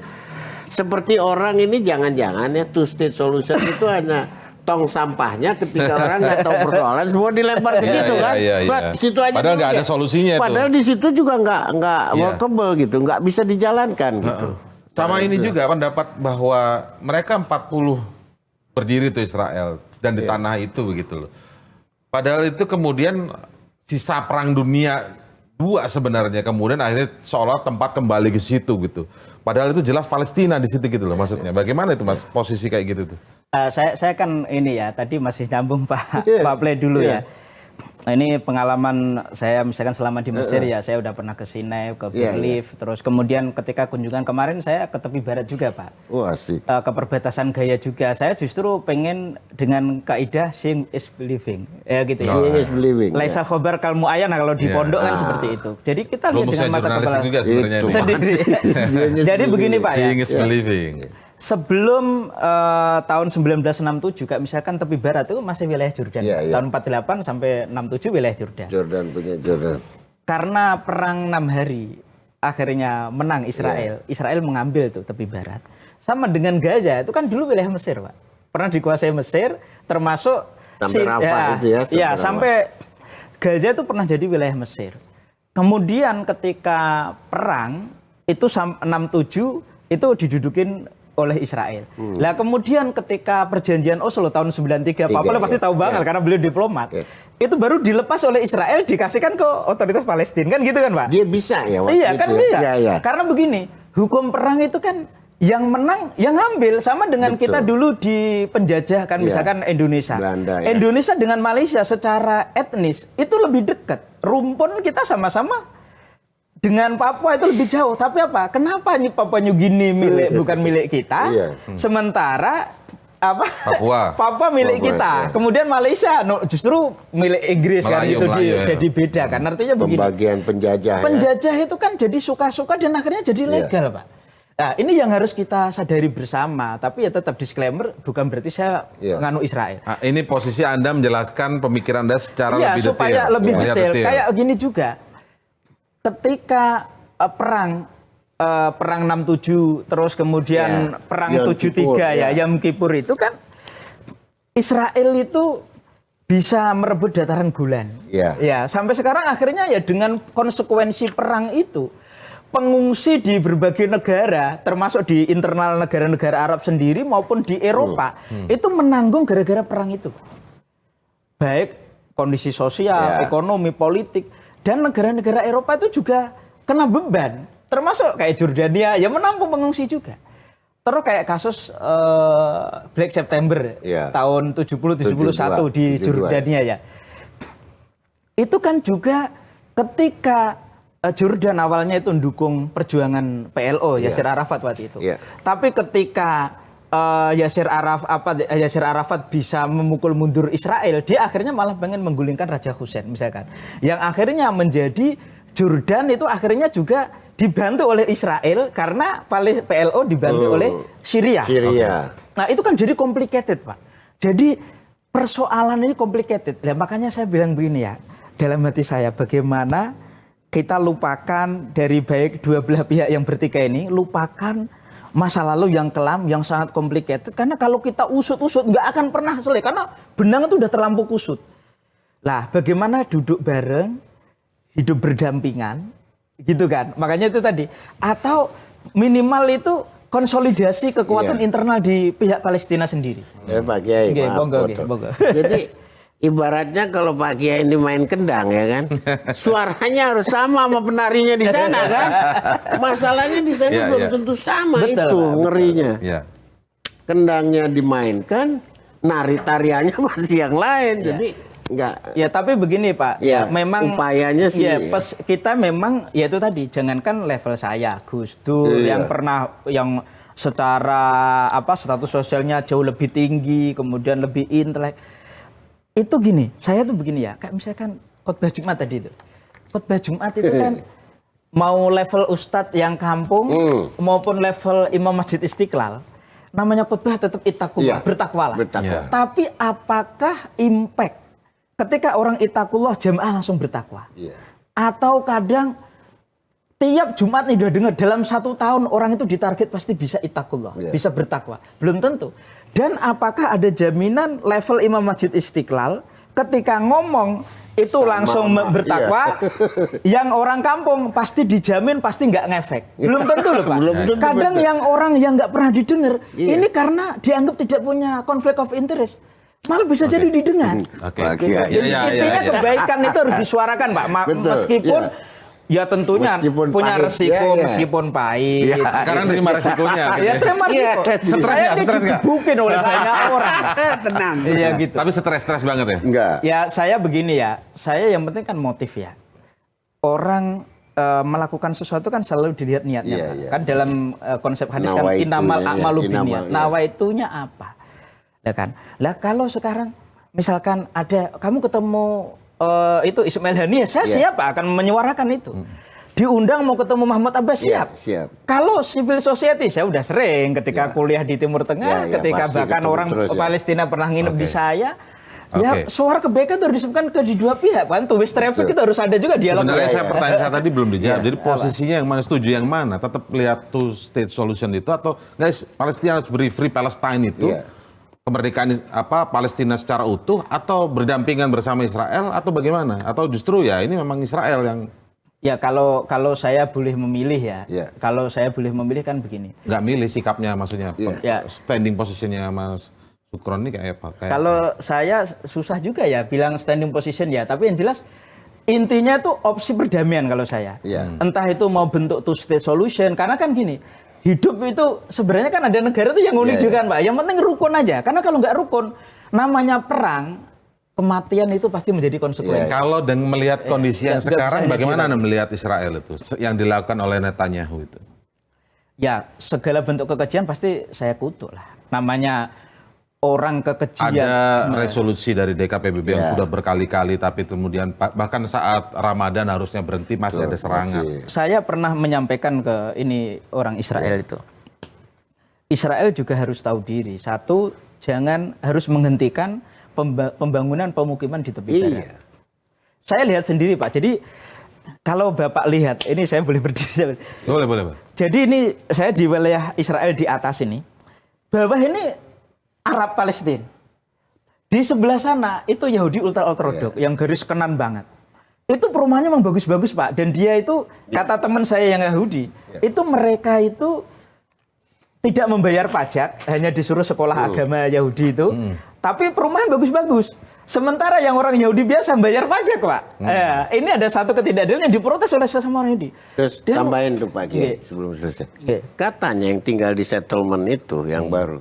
Speaker 2: seperti orang ini jangan-jangan ya two state solution itu hanya tong sampahnya ketika orang nggak tahu persoalan semua dilempar ke situ kan. Situ aja
Speaker 3: padahal nggak ada solusinya.
Speaker 2: Padahal di situ juga nggak workable gitu, nggak bisa dijalankan gitu.
Speaker 3: Sama ini juga pendapat bahwa mereka 40 berdiri tuh Israel dan di tanah itu begitu loh. Padahal itu kemudian sisa perang dunia 2 sebenarnya, kemudian akhirnya seolah tempat kembali ke situ gitu. Padahal itu jelas Palestina di situ gitu loh maksudnya. Bagaimana itu Mas posisi kayak gitu tuh?
Speaker 1: Saya kan ini ya tadi masih nyambung Pak Play dulu ya. Nah, ini pengalaman saya misalkan selama di Mesir ya, saya udah pernah ke Sinai, ke Berlif, terus kemudian ketika kunjungan kemarin saya ke tepi barat juga Pak.
Speaker 2: Asik.
Speaker 1: Ke perbatasan Gaza juga. Saya justru pengen dengan kaidah seeing is believing. Ya gitu ya.
Speaker 2: Seeing is believing.
Speaker 1: Laisal khobar kal mu'ayyan kalau di pondok kan seperti itu. Jadi kita lihat dengan mata kepala sendiri. Jadi begini Pak ya.
Speaker 3: Seeing is believing.
Speaker 1: Sebelum tahun 1967, kayak misalkan tepi barat itu masih wilayah Jordan. Tahun 48 sampai 67 wilayah Jordan.
Speaker 2: Jordan punya Jordan.
Speaker 1: Karena perang 6 hari akhirnya menang Israel. Israel mengambil tuh tepi barat. Sama dengan Gaza itu kan dulu wilayah Mesir, Pak. Pernah dikuasai Mesir, termasuk
Speaker 2: sampai Rafah itu ya.
Speaker 1: Sampai Gaza itu pernah jadi wilayah Mesir. Kemudian ketika perang itu 67 itu didudukin oleh Israel. Lah kemudian ketika perjanjian Oslo tahun 93, Pak Pole pasti tahu banget karena beliau diplomat. Itu baru dilepas oleh Israel dikasihkan ke otoritas Palestina kan gitu kan, Pak?
Speaker 2: Dia bisa ya waktu
Speaker 1: iya,
Speaker 2: itu.
Speaker 1: Kan iya. Karena begini, hukum perang itu kan yang menang yang ngambil sama dengan kita dulu di penjajah kan misalkan Indonesia. Belanda, Indonesia dengan Malaysia secara etnis itu lebih dekat. Rumpun kita sama-sama dengan Papua itu lebih jauh, tapi apa? Kenapa Papua New Guinea bukan milik kita? Sementara Papua milik kita. Kemudian Malaysia justru milik Inggris kan itu jadi beda kan. Artinya begini.
Speaker 2: Pembagian penjajah.
Speaker 1: Penjajah itu kan jadi suka-suka dan akhirnya jadi legal, Pak. Nah, ini yang harus kita sadari bersama, tapi ya tetap disclaimer bukan berarti saya nganu Israel.
Speaker 3: Nah, ini posisi Anda menjelaskan pemikiran Anda secara lebih detail.
Speaker 1: Supaya lebih detail. Kayak gini juga. Ketika perang 67 terus kemudian perang 73 Yom Kippur itu kan Israel itu bisa merebut dataran Golan. Ya, sampai sekarang akhirnya ya dengan konsekuensi perang itu pengungsi di berbagai negara termasuk di internal negara-negara Arab sendiri maupun di Eropa itu menanggung gara-gara perang itu. Baik kondisi sosial, ekonomi, politik. Dan negara-negara Eropa itu juga kena beban, termasuk kayak Jordania yang menampung pengungsi juga. Terus kayak kasus Black September tahun 70-71 di Jordania ya. Itu kan juga ketika Jordan awalnya itu mendukung perjuangan PLO Yasser Arafat waktu itu. Tapi ketika Yasser Arafat bisa memukul mundur Israel, dia akhirnya malah pengen menggulingkan Raja Hussein misalkan. Yang akhirnya menjadi Jordan itu akhirnya juga dibantu oleh Israel karena PLO dibantu oleh Syria. Nah itu kan jadi complicated, Pak. Jadi persoalan ini complicated. Nah, makanya saya bilang begini ya, dalam hati saya bagaimana kita lupakan dari baik dua belah pihak yang bertikai ini, lupakan masa lalu yang kelam, yang sangat complicated. Karena kalau kita usut-usut nggak akan pernah selesai. Karena benang itu udah terlampau kusut. Lah bagaimana duduk bareng, hidup berdampingan, gitu kan? Makanya itu tadi. Atau minimal itu konsolidasi kekuatan internal di pihak Palestina sendiri.
Speaker 2: Ya Pak Kiai,
Speaker 1: Bonggo.
Speaker 2: Jadi ibaratnya kalau Pak Kiai ini main kendang ya kan, suaranya harus sama penarinya di sana kan. Masalahnya di sana belum tentu sama. Betul, itu ngerinya. Kendangnya dimainkan, nari tariannya masih yang lain. Jadi enggak.
Speaker 1: Ya tapi begini Pak, memang
Speaker 2: upayanya sih.
Speaker 1: Kita memang ya itu tadi, jangankan level saya, Gus Dur yang pernah yang secara status sosialnya jauh lebih tinggi, kemudian lebih intelek. Itu gini, saya tuh begini ya, kayak misalkan khotbah Jumat tadi itu. Khotbah Jumat itu kan mau level ustadz yang kampung maupun level imam Masjid Istiqlal, namanya khotbah tetap ittaqullah, bertakwalah. Tapi apakah impact ketika orang ittaqullah jamaah langsung bertakwa? Atau kadang tiap Jumat nih udah dengar dalam 1 tahun orang itu ditarget pasti bisa ittaqullah, bisa bertakwa. Belum tentu. Dan apakah ada jaminan level imam Masjid Istiqlal ketika ngomong itu langsung bertakwa, yang orang kampung pasti dijamin pasti nggak ngefek. Belum tentu loh Pak. Kadang yang orang yang nggak pernah didengar, ini karena dianggap tidak punya konflik of interest, malah bisa jadi didengar. Intinya kebaikan itu harus disuarakan Pak, meskipun ya tentunya punya resiko meskipun pahit.
Speaker 3: Sekarang terima resikonya.
Speaker 1: Ya terima resiko. Saya digebukin oleh banyak orang.
Speaker 2: Tenang.
Speaker 1: Iya gitu.
Speaker 3: Tapi stres banget ya?
Speaker 2: Enggak.
Speaker 1: Ya saya begini ya, saya yang penting kan motif ya. Orang melakukan sesuatu kan selalu dilihat niatnya. Kan dalam konsep hadis kan innamal a'malu binniyat. Nawaitunya apa? Ya kan. Lah kalau sekarang misalkan ada kamu ketemu itu Ismail Haniyah, saya siap akan menyuarakan itu. Diundang mau ketemu Mahmud Abbas, siap. Kalau civil society, saya udah sering ketika kuliah di Timur Tengah, ketika bahkan orang Palestina pernah nginep di saya, ya suara kebaikan itu harus disebutkan ke di dua pihak kan. Tuh traffic itu harus ada juga dialog.
Speaker 3: Sebenarnya pertanyaan saya tadi belum dijawab. Jadi posisinya yang mana, setuju yang mana? Tetap lihat two state solution itu atau guys Palestina harus beri free Palestine itu? Kemerdekaan Palestina secara utuh atau berdampingan bersama Israel atau bagaimana? Atau justru ya ini memang Israel yang
Speaker 1: kalau saya boleh memilih kalau saya boleh memilih kan begini.
Speaker 3: Nggak milih sikapnya maksudnya. Standing positionnya Mas Sukron ini kayak apa?
Speaker 1: Kalau saya susah juga ya bilang standing position ya, tapi yang jelas intinya tuh opsi perdamaian kalau saya. Entah itu mau bentuk two state solution, karena kan gini. Hidup itu sebenarnya kan ada negara tuh yang unik juga kan Pak. Yang penting rukun aja. Karena kalau nggak rukun, namanya perang, kematian itu pasti menjadi konsekuensi.
Speaker 3: Kalau dengan melihat kondisi yang sekarang, bagaimana Anda melihat Israel itu? Yang dilakukan oleh Netanyahu itu?
Speaker 1: Ya, segala bentuk kekejian pasti saya kutuk lah. Namanya orang kekejian.
Speaker 3: Ada resolusi dari DKPBB yang sudah berkali-kali, tapi kemudian bahkan saat Ramadan harusnya berhenti, masih ada serangan.
Speaker 1: Saya pernah menyampaikan ke ini orang Israel itu. Israel juga harus tahu diri. Satu, harus menghentikan pembangunan pemukiman di tepi barat. Saya lihat sendiri Pak. Jadi kalau Bapak lihat, ini saya boleh berdiri.
Speaker 3: Boleh.
Speaker 1: Jadi ini saya di wilayah Israel di atas ini. Bawah ini Arab Palestina. Di sebelah sana itu Yahudi ultra-ortodok yang garis kanan banget. Itu perumahannya memang bagus-bagus Pak. Dan dia itu, kata teman saya yang Yahudi, itu mereka itu tidak membayar pajak, hanya disuruh sekolah agama Yahudi itu. Tapi perumahan bagus-bagus. Sementara yang orang Yahudi biasa bayar pajak Pak. Ini ada satu ketidakadilan yang diprotes oleh sesama orang Yahudi.
Speaker 2: Terus tambahin tuh Pak Kiai sebelum selesai. Katanya yang tinggal di settlement itu yang baru.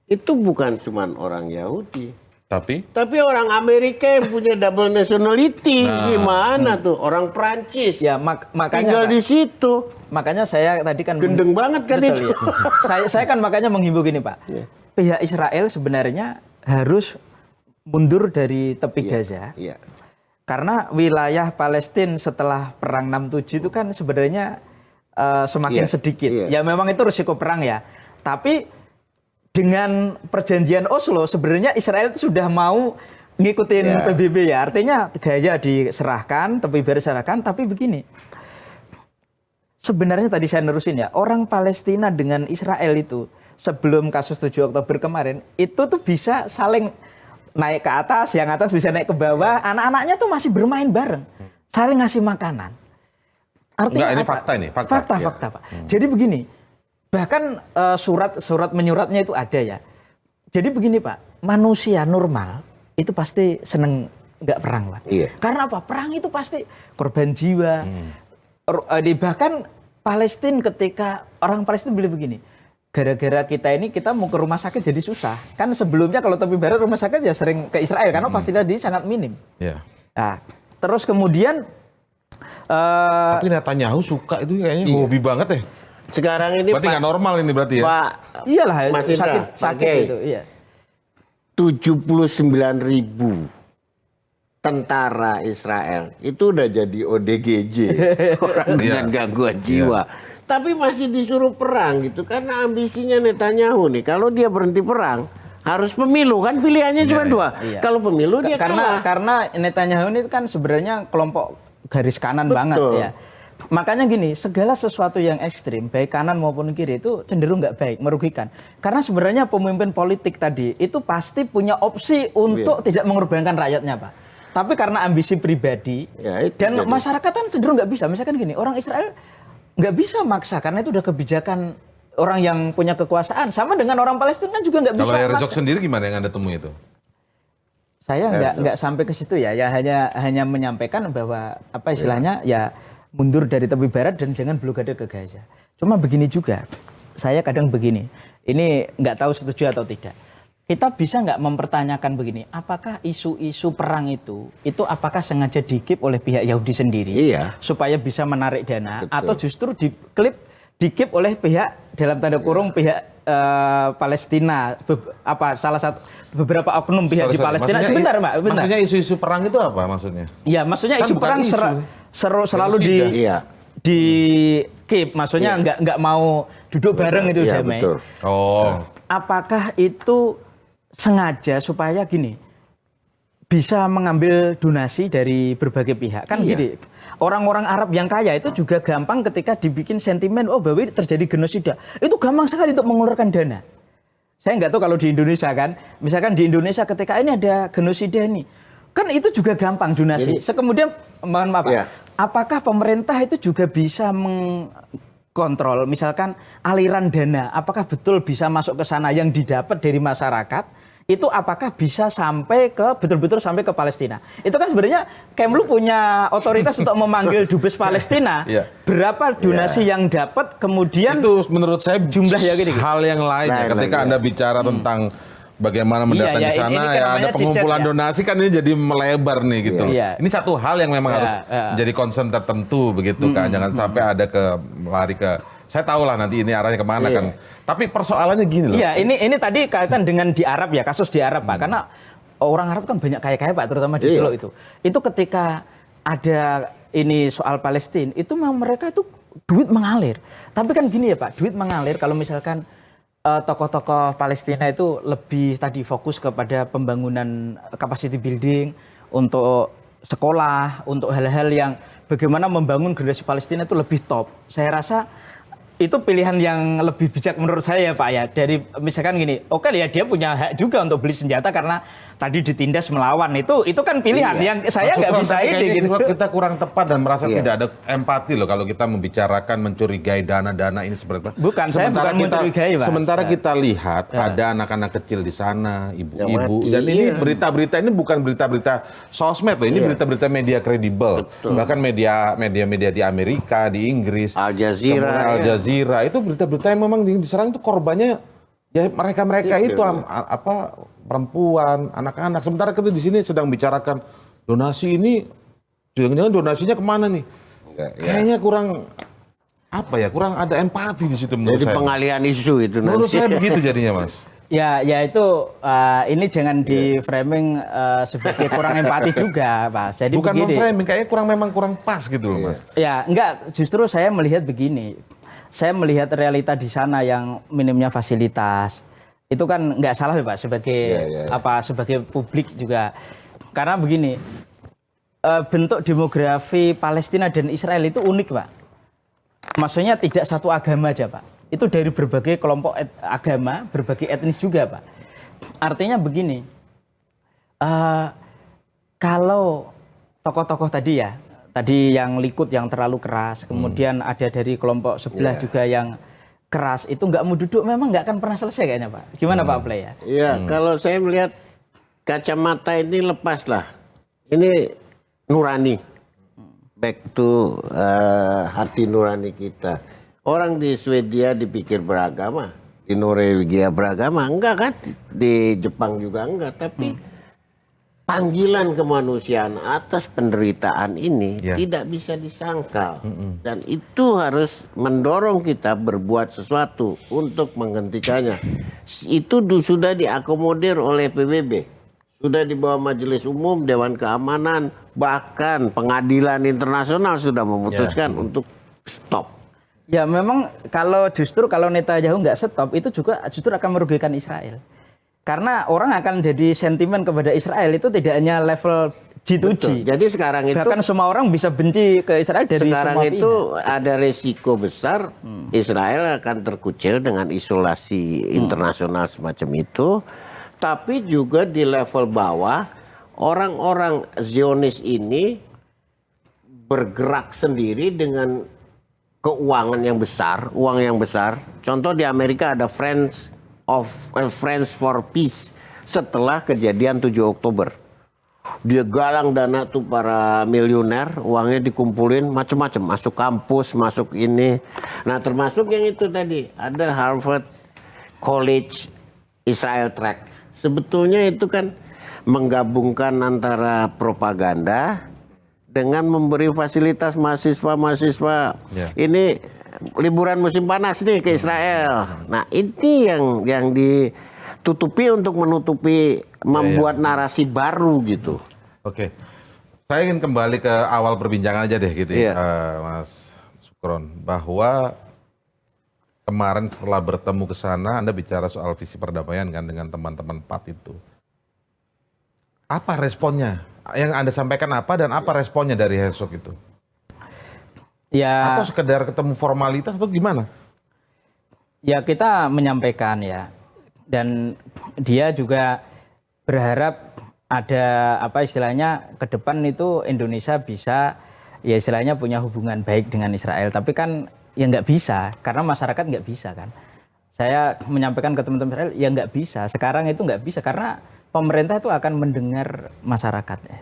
Speaker 2: Itu bukan cuma orang Yahudi. Tapi orang Amerika yang punya double nationality. Gimana tuh? Orang Prancis.
Speaker 1: Ya, makanya
Speaker 2: tinggal di situ.
Speaker 1: Makanya saya tadi kan
Speaker 2: gendeng banget kan itu.
Speaker 1: Ya. saya kan makanya menghimbau gini Pak. Pihak Israel sebenarnya harus mundur dari tepi Gaza. Karena wilayah Palestina setelah perang 67 itu kan sebenarnya semakin sedikit. Ya memang itu risiko perang ya. Tapi dengan perjanjian Oslo sebenarnya Israel itu sudah mau ngikutin PBB ya. Artinya Gaza diserahkan, tepi barat diserahkan, tapi begini. Sebenarnya tadi saya nerusin ya, orang Palestina dengan Israel itu sebelum kasus 7 Oktober kemarin itu tuh bisa saling naik ke atas, yang atas bisa naik ke bawah, anak-anaknya tuh masih bermain bareng. saling ngasih makanan. Artinya
Speaker 3: ini
Speaker 1: apa?
Speaker 3: fakta ini,
Speaker 1: Fakta, Pak. Jadi begini, bahkan surat menyuratnya itu ada ya. Jadi begini Pak, manusia normal itu pasti seneng nggak perang Pak.
Speaker 2: Iya.
Speaker 1: Karena apa? Perang itu pasti korban jiwa. Bahkan Palestina, ketika orang Palestina bilang begini, gara-gara kita mau ke rumah sakit jadi susah. Kan sebelumnya kalau tepi barat rumah sakit ya sering ke Israel karena fasilitas di sangat minim.
Speaker 3: Iya.
Speaker 1: Nah, terus kemudian
Speaker 3: tapi Netanyahu suka itu kayaknya hobi banget ya.
Speaker 2: Sekarang ini
Speaker 3: berarti nggak normal ini berarti ya.
Speaker 2: Pak,
Speaker 1: iyalah
Speaker 2: Mas Indra,
Speaker 1: sakit itu, iya.
Speaker 2: 79.000 tentara Israel itu udah jadi ODGJ, orang dengan gangguan jiwa. Tapi masih disuruh perang gitu karena ambisinya Netanyahu nih. Kalau dia berhenti perang harus pemilu kan pilihannya cuma dua.
Speaker 1: Iya.
Speaker 2: Kalau pemilu dia kalah.
Speaker 1: Karena Netanyahu ini kan sebenarnya kelompok garis kanan banget ya. Makanya gini, segala sesuatu yang ekstrim, baik kanan maupun kiri itu cenderung nggak baik, merugikan. Karena sebenarnya pemimpin politik tadi itu pasti punya opsi untuk tidak mengorbankan rakyatnya, Pak. Tapi karena ambisi pribadi dan masyarakat kan cenderung nggak bisa. Misalkan gini, orang Israel nggak bisa maksa karena itu udah kebijakan orang yang punya kekuasaan. Sama dengan orang Palestina kan juga nggak bisa.
Speaker 3: Kalau Herzog sendiri gimana yang Anda temui itu?
Speaker 1: Saya nggak sampai ke situ ya. Ya hanya menyampaikan bahwa apa istilahnya ya mundur dari tepi barat dan jangan blokade ke Gaza. Cuma begini juga, saya kadang begini. Ini nggak tahu setuju atau tidak. Kita bisa nggak mempertanyakan begini, apakah isu-isu perang itu apakah sengaja dikip oleh pihak Yahudi sendiri supaya bisa menarik dana, atau justru dikip oleh pihak dalam tanda kurung pihak Palestina, salah satu beberapa oknum pihak di Palestina. Sebentar Mbak, bentar.
Speaker 3: Maksudnya isu-isu perang itu apa maksudnya?
Speaker 1: Ya maksudnya kan isu perang selalu di keep, maksudnya nggak mau duduk bareng itu damai.
Speaker 2: Betul.
Speaker 1: Apakah itu sengaja supaya gini bisa mengambil donasi dari berbagai pihak kan gini, orang-orang Arab yang kaya itu juga gampang ketika dibikin sentimen bahwa terjadi genosida itu gampang sekali untuk mengeluarkan dana. Saya nggak tahu kalau di Indonesia kan, misalkan di Indonesia ketika ini ada genosida ini kan itu juga gampang donasi. Kemudian mohon maaf apakah pemerintah itu juga bisa mengkontrol misalkan aliran dana, apakah betul bisa masuk ke sana yang didapat dari masyarakat itu apakah bisa sampai ke betul-betul sampai ke Palestina. Itu kan sebenarnya Kemlu punya otoritas untuk memanggil dubes Palestina. Berapa donasi yang dapat, kemudian
Speaker 3: itu menurut saya
Speaker 1: jumlah
Speaker 3: hal yang lain ya ketika Anda bicara tentang bagaimana mendatangi sana ada pengumpulan donasi kan ini jadi melebar nih gitu. Ini satu hal yang memang harus jadi concern tertentu begitu kan. Jangan sampai ada lari ke saya tahu lah nanti ini arahnya kemana kan. Tapi persoalannya gini loh.
Speaker 1: Iya, ini tadi kaitan dengan di Arab ya, kasus di Arab Pak. Karena orang Arab kan banyak kaya-kaya Pak, terutama di Teluk itu. Itu ketika ada ini soal Palestina, itu memang mereka itu duit mengalir. Tapi kan gini ya Pak, duit mengalir kalau misalkan tokoh-tokoh Palestina itu lebih tadi fokus kepada pembangunan capacity building untuk sekolah, untuk hal-hal yang bagaimana membangun generasi Palestina itu lebih top. Saya rasa itu pilihan yang lebih bijak menurut saya Pak ya. Dari misalkan gini, oke ya dia punya hak juga untuk beli senjata karena tadi ditindas melawan. Itu kan pilihan yang saya nggak bisa ini gitu.
Speaker 3: Kita kurang tepat dan merasa tidak ada empati loh kalau kita membicarakan mencurigai dana-dana ini seperti itu.
Speaker 1: Bukan, saya bukan mencurigai Pak.
Speaker 3: Sementara kita lihat ada anak-anak kecil di sana, ibu-ibu, dan ini berita-berita ini bukan berita-berita sosmed loh, ini berita-berita media kredibel. Bahkan media-media di Amerika, di Inggris, Al Jazeera itu berita-berita yang memang diserang itu korbannya ya mereka itu perempuan, anak-anak. Sementara kita di sini sedang bicarakan donasi ini, jangan-jangan donasinya kemana nih? Kayaknya kurang ada empati di situ menurut saya.
Speaker 2: Jadi pengalihan isu itu.
Speaker 3: Menurut saya begitu jadinya Mas.
Speaker 1: Ya itu ini jangan di framing sebagai kurang empati juga, Pak. Jadi
Speaker 3: bukan framing, kayaknya memang kurang pas gitu loh, Mas.
Speaker 1: Ya, enggak, justru saya melihat begini. Saya melihat realita di sana yang minimnya fasilitas. Itu kan nggak salah Pak sebagai publik juga. Karena begini, bentuk demografi Palestina dan Israel itu unik, Pak. Maksudnya tidak satu agama aja, Pak. Itu dari berbagai kelompok agama, berbagai etnis juga, Pak. Artinya begini, kalau tokoh-tokoh tadi ya, tadi yang Likud yang terlalu keras, kemudian ada dari kelompok sebelah juga yang keras, itu nggak mau duduk, memang nggak akan pernah selesai kayaknya Pak. Gimana Pak Play ya?
Speaker 2: Iya, kalau saya melihat kacamata ini lepaslah. Ini nurani, back to hati nurani kita. Orang di Swedia dipikir beragama, di Norwegia beragama, enggak kan? Di Jepang juga enggak, tapi panggilan kemanusiaan atas penderitaan ini tidak bisa disangkal. Dan itu harus mendorong kita berbuat sesuatu untuk menghentikannya. Itu sudah diakomodir oleh PBB. Sudah di bawah Majelis Umum, Dewan Keamanan, bahkan pengadilan internasional sudah memutuskan untuk stop.
Speaker 1: Ya memang kalau Netanyahu nggak stop, itu juga justru akan merugikan Israel. Karena orang akan jadi sentimen kepada Israel itu tidak hanya level G2G.
Speaker 2: Betul. Jadi sekarang itu
Speaker 1: bahkan semua orang bisa benci ke Israel dari
Speaker 2: sekarang
Speaker 1: semua
Speaker 2: itu
Speaker 1: pihak.
Speaker 2: ada resiko besar Israel akan terkucil dengan isolasi internasional semacam itu. Tapi juga di level bawah orang-orang Zionis ini bergerak sendiri dengan keuangan yang besar, uang yang besar. Contoh di Amerika ada Friends for Peace setelah kejadian 7 Oktober. Dia galang dana tuh para miliuner, uangnya dikumpulin macam-macam, masuk kampus, masuk ini. Nah, termasuk yang itu tadi, ada Harvard College Israel Track. Sebetulnya itu kan menggabungkan antara propaganda dengan memberi fasilitas mahasiswa-mahasiswa. Ini liburan musim panas nih ke Israel. Nah, ini yang ditutupi untuk menutupi, membuat narasi baru gitu.
Speaker 3: Oke. Saya ingin kembali ke awal perbincangan aja deh gitu ya, Mas Sukron, bahwa kemarin setelah bertemu ke sana Anda bicara soal visi perdamaian kan dengan teman-teman PAT itu. Apa responnya? Yang Anda sampaikan apa dan apa responnya dari Herzog itu?
Speaker 1: Ya,
Speaker 3: atau sekedar ketemu formalitas atau gimana?
Speaker 1: Ya kita menyampaikan ya, dan dia juga berharap ada apa istilahnya ke depan itu Indonesia bisa ya istilahnya punya hubungan baik dengan Israel. Tapi kan ya nggak bisa karena masyarakat nggak bisa kan. Saya menyampaikan ke teman-teman Israel ya nggak bisa. Sekarang itu nggak bisa karena pemerintah itu akan mendengar masyarakatnya.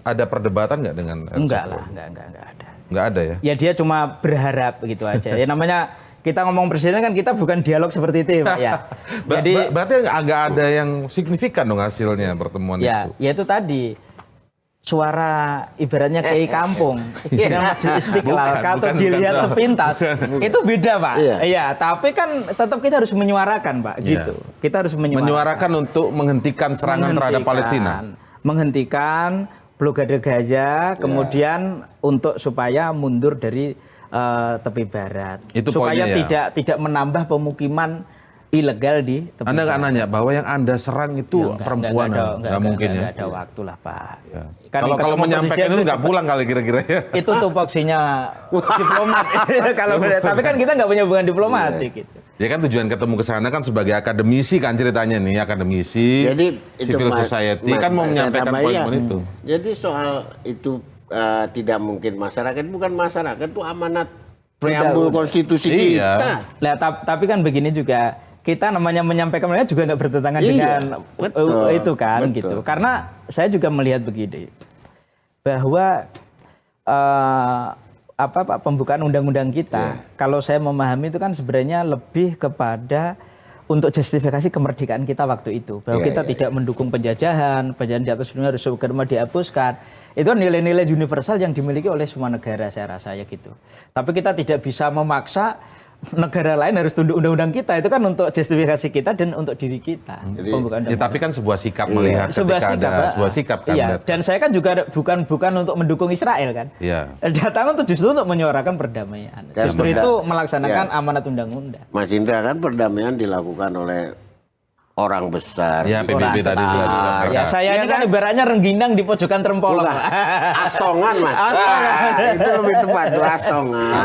Speaker 3: Ada perdebatan nggak dengan Herzog?
Speaker 1: Enggak lah, enggak ada.
Speaker 3: Nggak ada ya?
Speaker 1: Ya dia cuma berharap begitu aja. Ya namanya kita ngomong presiden kan kita bukan dialog seperti itu Pak ya.
Speaker 3: Jadi berarti nggak ada yang signifikan dong hasilnya pertemuan
Speaker 1: ya,
Speaker 3: itu?
Speaker 1: Ya itu tadi suara ibaratnya kiai kampung dengan Majelis Istiqlal kalau dilihat sepintas itu beda Pak. Iya, tapi kan tetap kita harus menyuarakan Pak gitu. Kita harus
Speaker 3: menyuarakan untuk menghentikan serangan terhadap Palestina.
Speaker 1: Menghentikan blokade Gaza, kemudian untuk supaya mundur dari tepi barat,
Speaker 3: itu
Speaker 1: supaya
Speaker 3: ya?
Speaker 1: tidak menambah pemukiman ilegal di tepi
Speaker 3: Anda nggak
Speaker 1: barat.
Speaker 3: nanya bahwa yang Anda serang itu perempuan, nggak mungkin ya?
Speaker 1: Nggak ada waktu lah Pak.
Speaker 3: Ya.
Speaker 1: Kan
Speaker 3: kalau menyampaikan itu nggak pulang kali kira-kira ya?
Speaker 1: Itu tupoksinya diplomat. Tapi kan kita nggak punya hubungan diplomatik gitu.
Speaker 3: Ya kan tujuan ketemu ke sana kan sebagai akademisi kan ceritanya nih, akademisi,
Speaker 2: jadi
Speaker 3: civil society kan mau menyampaikan poin-poin itu.
Speaker 2: Jadi soal itu tidak mungkin masyarakat, bukan masyarakat itu amanat preambul konstitusi kita.
Speaker 1: Nah, tapi kan begini juga, kita namanya menyampaikan mereka juga nggak bertentangan dengan itu kan gitu. Karena saya juga melihat begini, bahwa pembukaan undang-undang kita, kalau saya memahami itu kan sebenarnya lebih kepada untuk justifikasi kemerdekaan kita waktu itu, bahwa kita tidak mendukung penjajahan di atas dunia harus segera dihapuskan. Itu nilai-nilai universal yang dimiliki oleh semua negara, saya rasa ya gitu. Tapi kita tidak bisa memaksa negara lain harus tunduk undang-undang kita, itu kan untuk justifikasi kita dan untuk diri kita.
Speaker 3: Ya, tapi kan sebuah sikap melihat ketika ada sebuah sikap kan.
Speaker 1: Iya. Dan saya kan juga bukan untuk mendukung Israel kan.
Speaker 3: Iya.
Speaker 1: Datang untuk justru untuk menyuarakan perdamaian.
Speaker 2: Dan
Speaker 1: justru itu melaksanakan amanat undang-undang.
Speaker 2: Mas Indra, kan perdamaian dilakukan oleh orang besar.
Speaker 3: Ya, PBB tadi juga disampaikan.
Speaker 1: Ya, saya ini kan ibaratnya rengginang di pojokan Trempolong.
Speaker 2: Asongan, Mas. Asongan. Itu lebih tepat tuh, asongan.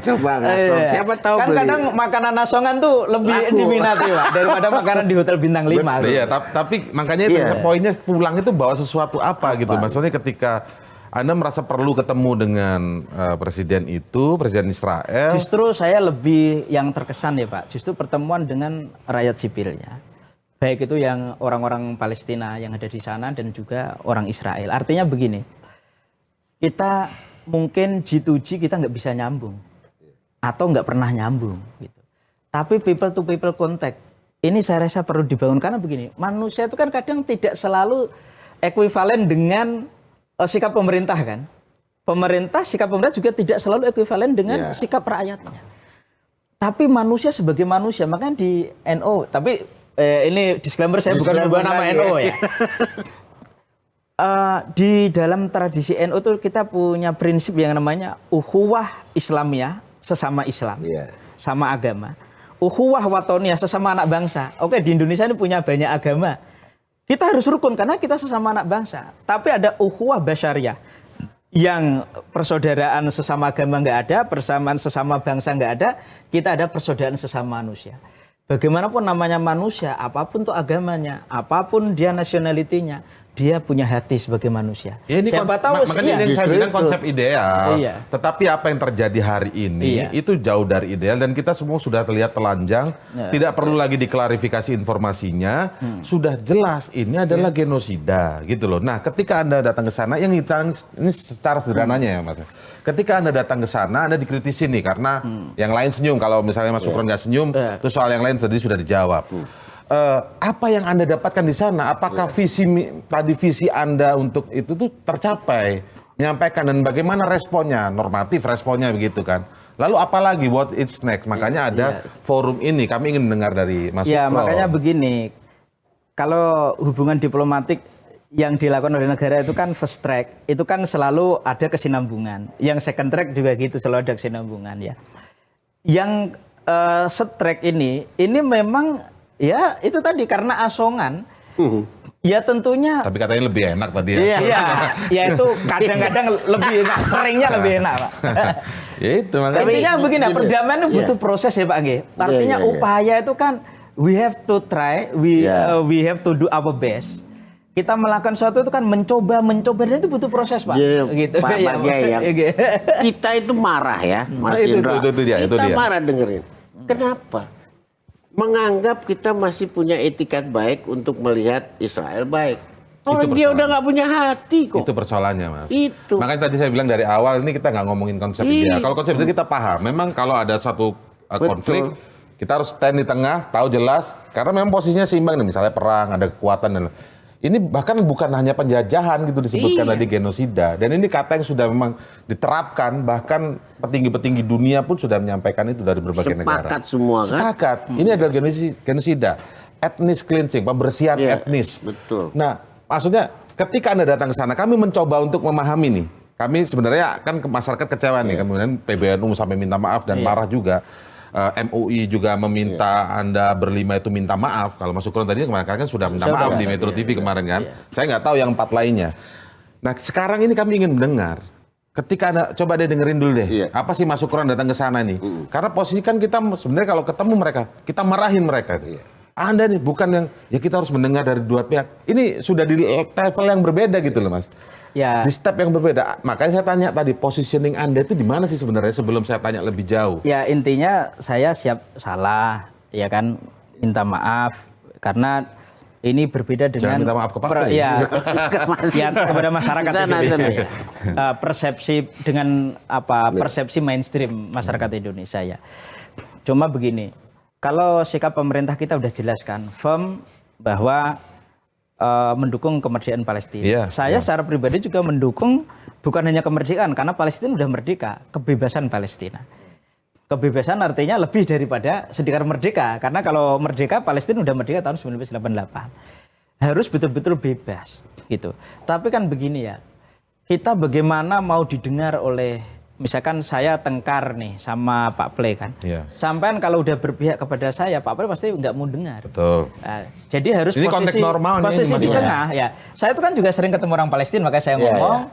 Speaker 2: Coba asong. Siapa tahu
Speaker 1: kan
Speaker 2: beli.
Speaker 1: kadang makanan asongan tuh lebih diminati Pak daripada makanan di hotel bintang 5.
Speaker 3: Iya, tapi makanya itu poinnya pulang itu bawa sesuatu apa gitu. Maksudnya ketika Anda merasa perlu ketemu dengan presiden itu, presiden Israel?
Speaker 1: Justru saya lebih yang terkesan ya Pak, justru pertemuan dengan rakyat sipilnya. Baik itu yang orang-orang Palestina yang ada di sana dan juga orang Israel. Artinya begini, kita mungkin G2G kita nggak bisa nyambung. Atau nggak pernah nyambung. Gitu. Tapi people to people contact, ini saya rasa perlu dibangun. Karena begini, manusia itu kan kadang tidak selalu ekuivalen dengan sikap pemerintah kan. Sikap pemerintah juga tidak selalu ekuivalen dengan sikap rakyatnya. Tapi manusia sebagai manusia, makanya di NO, tapi ini disclaimer saya bukan membawa nama NO ya. Di dalam tradisi NU itu kita punya prinsip yang namanya ukhuwah Islamiyah, sesama Islam, sama agama. Ukhuwah watoniyah, sesama anak bangsa. Oke, di Indonesia ini punya banyak agama. Kita harus rukun karena kita sesama anak bangsa. Tapi ada ukhuwah basyariyah yang persaudaraan sesama agama nggak ada, persamaan sesama bangsa nggak ada, kita ada persaudaraan sesama manusia. Bagaimanapun namanya manusia, apapun tuh agamanya, apapun dia nasionalitinya, dia punya hati sebagai manusia.
Speaker 3: Ya, ini
Speaker 1: siapa tahu
Speaker 3: makanya ini saya bilang konsep ideal.
Speaker 1: Iya.
Speaker 3: Tetapi apa yang terjadi hari ini itu jauh dari ideal dan kita semua sudah terlihat telanjang, tidak perlu lagi diklarifikasi informasinya, sudah jelas ini adalah genosida gitu loh. Nah, ketika Anda datang ke sana, ini secara sederhananya ya Mas. Ketika Anda datang ke sana, Anda dikritisi nih karena yang lain senyum. Kalau misalnya Mas Sukron nggak senyum, terus soal yang lain tadi sudah dijawab. Apa yang Anda dapatkan di sana? Apakah visi Anda untuk itu tuh tercapai? Menyampaikan dan bagaimana responnya? Normatif responnya begitu kan? Lalu apalagi what it's next? Makanya ada forum ini. Kami ingin mendengar dari Mas
Speaker 1: Ya,
Speaker 3: Sukron.
Speaker 1: makanya begini. Kalau hubungan diplomatik yang dilakukan oleh negara itu kan first track, itu kan selalu ada kesinambungan. Yang second track juga gitu, selalu ada kesinambungan ya. Yang third track ini memang ya itu tadi karena asongan, ya tentunya.
Speaker 3: Tapi katanya lebih enak tadi ya.
Speaker 1: Iya, ya itu kadang-kadang lebih enak, seringnya lebih enak Pak.
Speaker 3: Ya itu makanya.
Speaker 1: Intinya begini, perdamaian itu butuh proses ya Pak G. Artinya upaya itu kan we have to try, we have to do our best. Kita melakukan sesuatu itu kan mencoba dan itu butuh proses Pak.
Speaker 2: Gitu. Pak kita itu marah ya, Mas Indra. Kita marah dengerin. Kenapa? Menganggap kita masih punya etikat baik untuk melihat Israel baik. Dia udah nggak punya hati kok.
Speaker 3: Itu persoalannya Mas.
Speaker 2: Itu.
Speaker 3: Makanya tadi saya bilang dari awal ini kita nggak ngomongin konsep ideal. Kalau konsep itu kita paham. Memang kalau ada satu konflik, kita harus stand di tengah, tahu jelas. Karena memang posisinya seimbang nih. Misalnya perang, ada kekuatan dan ini bahkan bukan hanya penjajahan gitu disebutkan tadi genosida. Dan ini kata yang sudah memang diterapkan, bahkan petinggi-petinggi dunia pun sudah menyampaikan itu dari berbagai negara.
Speaker 2: Sepakat semua kan?
Speaker 3: Sepakat. Ini adalah genosida. Ethnic cleansing, pembersihan etnis.
Speaker 2: Betul.
Speaker 3: Nah, maksudnya ketika Anda datang ke sana, kami mencoba untuk memahami nih. Kami sebenarnya kan masyarakat kecewa nih, kemudian PBNU sampai minta maaf dan marah juga. MUI juga meminta Anda berlima itu minta maaf. Kalau Mas Sukron tadi kemarin kan sudah minta maaf di Metro TV kemarin kan. Saya nggak tahu yang 4 lainnya. Nah sekarang ini kami ingin mendengar. Ketika Anda, coba deh dengerin dulu deh. Apa sih Mas Sukron datang ke sana nih? Karena posisi kan kita sebenarnya kalau ketemu mereka, kita marahin mereka. Anda nih bukan yang, ya kita harus mendengar dari dua pihak. Ini sudah di level yang berbeda gitu loh Mas.
Speaker 1: Ya.
Speaker 3: Di step yang berbeda. Makanya saya tanya tadi, positioning Anda itu di mana sih sebenarnya sebelum saya tanya lebih jauh?
Speaker 1: Ya intinya saya siap salah, ya kan, minta maaf karena ini berbeda dengan.
Speaker 3: Jangan minta maaf kepada
Speaker 1: ya kepada masyarakat Indonesia. Ya. Persepsi dengan persepsi mainstream masyarakat Indonesia ya. Cuma begini, kalau sikap pemerintah kita udah jelaskan, firm bahwa mendukung kemerdekaan Palestina. Saya secara pribadi juga mendukung bukan hanya kemerdekaan, karena Palestina sudah merdeka, kebebasan Palestina. Kebebasan artinya lebih daripada sedikit merdeka, karena kalau merdeka Palestina sudah merdeka tahun 1988. Harus betul-betul bebas gitu. Tapi kan begini ya, kita bagaimana mau didengar oleh, misalkan saya tengkar nih sama Pak Ple kan. Sampean kalau udah berpihak kepada saya, Pak Ple pasti nggak mau dengar.
Speaker 3: Betul.
Speaker 1: Nah, jadi harus
Speaker 3: ini posisi
Speaker 1: di tengah ya. Saya itu kan juga sering ketemu orang Palestina, makanya saya ngomong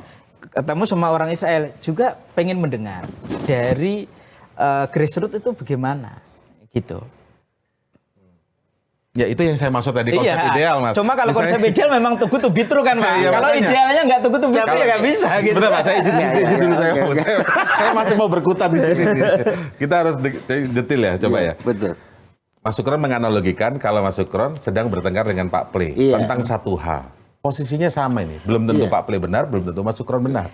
Speaker 1: ketemu sama orang Israel juga pengen mendengar dari grassroots itu bagaimana gitu.
Speaker 3: Ya itu yang saya maksud tadi, konsep ideal, Mas.
Speaker 1: Cuma kalau konsep ideal memang too good to be true kan, Pak. Kalau idealnya nggak too good to be true ya nggak bisa.
Speaker 3: Sebentar, Pak, saya izin dulu saya masih mau berkutat di sini. Kita harus detail ya, coba ya.
Speaker 2: Betul.
Speaker 3: Mas Sukron menganalogikan kalau Mas Sukron sedang bertengkar dengan Pak Ple tentang satu hal. Posisinya sama ini, belum tentu Pak Ple benar, belum tentu Mas Sukron benar.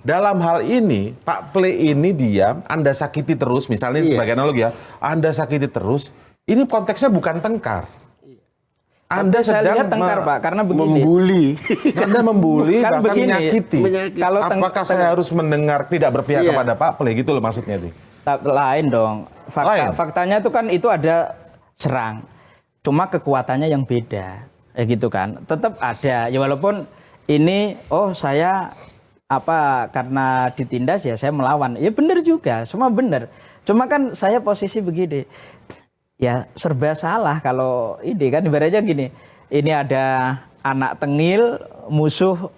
Speaker 3: Dalam hal ini, Pak Ple ini diam, Anda sakiti terus, misalnya sebagai analogi ya, Anda sakiti terus, ini konteksnya bukan tengkar. Anda
Speaker 1: saya lihat tengkar, Pak, karena begini.
Speaker 2: Membuli.
Speaker 3: Anda membuli,
Speaker 1: kan
Speaker 3: bahkan
Speaker 1: begini,
Speaker 3: menyakiti.
Speaker 1: Kalau
Speaker 3: apakah saya harus mendengar tidak berpihak kepada Pak Ple, gitu loh maksudnya itu?
Speaker 1: Lain dong. Faktanya itu kan itu ada serang. Cuma kekuatannya yang beda. Ya gitu kan. Tetap ada. Ya walaupun ini, saya karena ditindas ya saya melawan. Ya benar juga, semua benar. Cuma kan saya posisi begini. Ya serba salah kalau ini kan ibaratnya gini. Ini ada anak tengil, musuh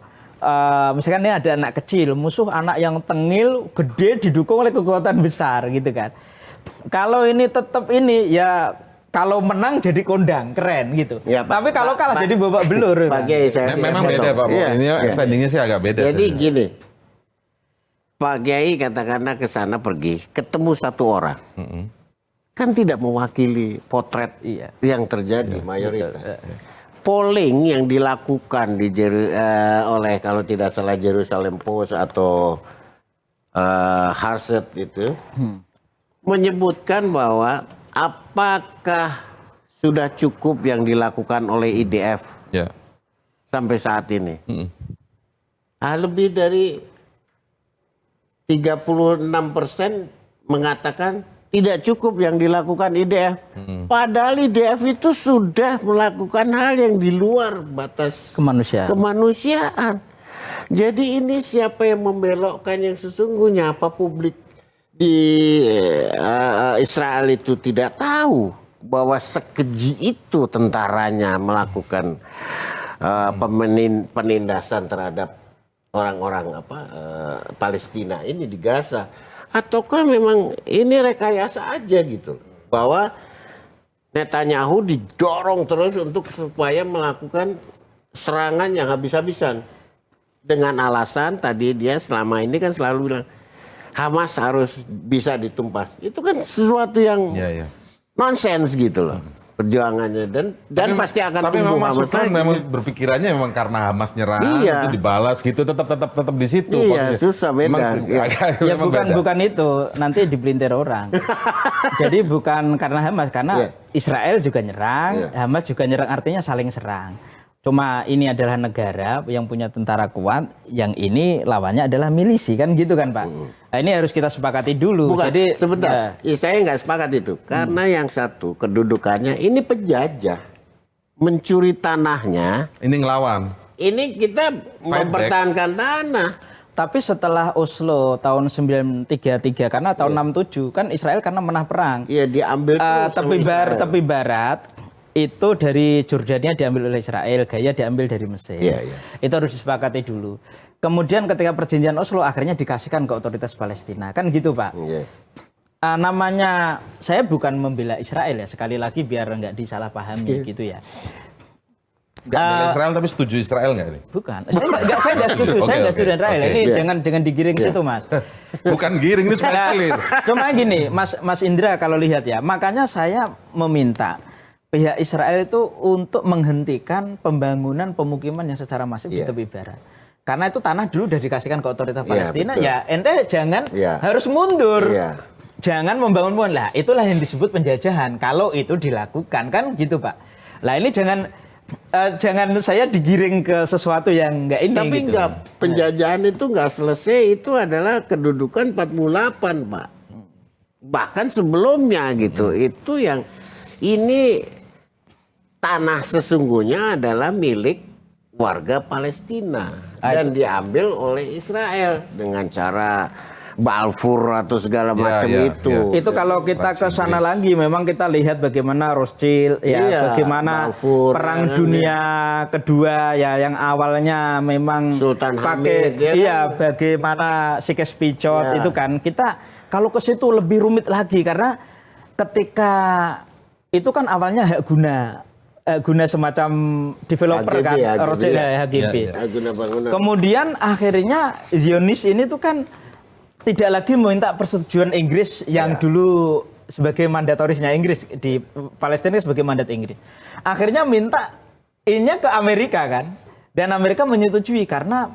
Speaker 1: misalkan ini ada anak kecil, musuh anak yang tengil, gede didukung oleh kekuatan besar gitu kan. Kalau ini tetap ini ya kalau menang jadi kondang, keren gitu. Ya, tapi kalau kalah jadi babak belur.
Speaker 2: Pak Kiai,
Speaker 3: memang beda Pak. Ini standingnya sih agak beda.
Speaker 2: Jadi gini, Pak Kiai katakanlah ke sana pergi, ketemu satu orang. Kan tidak mewakili potret yang terjadi mayoritas. Polling yang dilakukan di oleh kalau tidak salah Jerusalem Post atau Harset itu menyebutkan bahwa apakah sudah cukup yang dilakukan oleh IDF sampai saat ini? Lebih dari 36% mengatakan tidak cukup yang dilakukan IDF. Padahal IDF itu sudah melakukan hal yang di luar batas kemanusiaan. Jadi ini siapa yang membelokkan yang sesungguhnya? Apa publik di Israel itu tidak tahu bahwa sekeji itu tentaranya melakukan penindasan terhadap orang-orang Palestina ini di Gaza? Ataukah memang ini rekayasa aja gitu, bahwa Netanyahu didorong terus untuk supaya melakukan serangan yang habis-habisan dengan alasan tadi dia selama ini kan selalu bilang Hamas harus bisa ditumpas. Itu kan sesuatu yang nonsens gitu loh perjuangannya, dan pasti akan
Speaker 3: tapi
Speaker 2: tumbuh
Speaker 3: memang
Speaker 2: Hamas lagi.
Speaker 3: Memang berpikirannya memang karena Hamas nyerang itu dibalas gitu, tetap di situ.
Speaker 2: Susah beda.
Speaker 1: Bukan itu, nanti dipelintir orang. Jadi bukan karena Hamas, karena Israel juga nyerang, Hamas juga nyerang, artinya saling serang. Cuma ini adalah negara yang punya tentara kuat, yang ini lawannya adalah milisi kan gitu kan Pak. Nah, ini harus kita sepakati dulu.
Speaker 2: Bukan,
Speaker 1: jadi
Speaker 2: sebentar, saya nggak sepakat itu. Karena yang satu kedudukannya ini penjajah, mencuri tanahnya.
Speaker 3: Ini ngelawan.
Speaker 2: Ini kita mempertahankan tanah.
Speaker 1: Tapi setelah Oslo tahun 933 karena tahun 67 kan Israel karena menang perang.
Speaker 2: Iya diambil
Speaker 1: tepi barat itu dari Jordania diambil oleh Israel, Gaza diambil dari Mesir. Itu harus disepakati dulu. Kemudian ketika perjanjian Oslo akhirnya dikasihkan ke otoritas Palestina. Kan gitu Pak. Namanya, saya bukan membela Israel ya, sekali lagi biar nggak disalahpahami gitu ya.
Speaker 3: Nggak bela Israel tapi setuju Israel nggak ini?
Speaker 1: Bukan, saya nggak setuju, saya nggak setuju Israel. Ini jangan digiring situ Mas.
Speaker 3: Bukan giring, ini supaya clear.
Speaker 1: Cuma gini, Mas Indra kalau lihat ya, makanya saya meminta pihak Israel itu untuk menghentikan pembangunan pemukiman yang secara masif di tepi barat. Karena itu tanah dulu udah dikasihkan ke otoritas Palestina, ya ente jangan harus mundur. Jangan membangun lah, itulah yang disebut penjajahan. Kalau itu dilakukan kan gitu Pak. Lah ini jangan saya digiring ke sesuatu yang enggak ini.
Speaker 2: Tapi
Speaker 1: gitu.
Speaker 2: enggak, penjajahan itu enggak selesai, itu adalah kedudukan 48 Pak. Bahkan sebelumnya gitu, itu yang ini tanah sesungguhnya adalah milik warga Palestina dan diambil oleh Israel dengan cara Balfour atau segala macam itu.
Speaker 1: Itu kalau kita ke sana lagi memang kita lihat bagaimana Rothschild bagaimana Balfour, Perang Dunia Kedua ya yang awalnya memang
Speaker 2: Sultan
Speaker 1: pakai
Speaker 2: Hamid,
Speaker 1: bagaimana Sykes-Picot itu kan kita kalau ke situ lebih rumit lagi karena ketika itu kan awalnya hak guna guna semacam developer
Speaker 2: HGB,
Speaker 1: kan, HGB.
Speaker 2: Guna bangunan.
Speaker 1: Kemudian akhirnya Zionis ini tuh kan tidak lagi meminta persetujuan Inggris yang dulu sebagai mandatorisnya Inggris di Palestina sebagai mandat Inggris. Akhirnya minta ini ke Amerika kan, dan Amerika menyetujui karena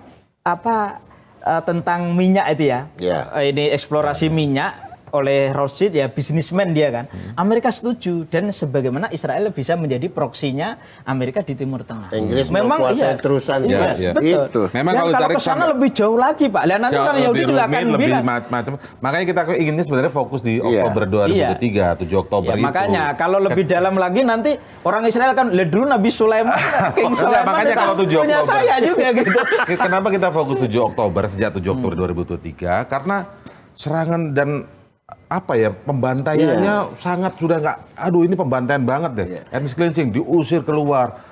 Speaker 1: tentang minyak itu ya. Ini eksplorasi minyak oleh Rothschild ya, bisnismen dia kan. Amerika setuju, dan sebagaimana Israel bisa menjadi proksinya Amerika di Timur Tengah.
Speaker 2: Inggris memang terusan
Speaker 1: betul.
Speaker 3: Itu. Memang
Speaker 1: kalau
Speaker 3: ditarik
Speaker 1: ke sana lebih jauh lagi Pak. Dan nanti orang Yahudi juga akan bilang
Speaker 3: macam. Makanya kita inginnya sebenarnya fokus di Oktober 2003, 7 Oktober itu.
Speaker 1: Makanya kalau lebih dalam lagi nanti orang Israel kan dulu Nabi Sulaiman, King Sulaiman
Speaker 3: makanya kalau 7
Speaker 1: punya
Speaker 3: Oktober.
Speaker 1: saya juga gitu.
Speaker 3: Kenapa kita fokus 7 Oktober sejak 7 Oktober 2003? Karena serangan dan pembantaiannya sangat sudah ini pembantaian banget deh. Ethnic cleansing, diusir keluar.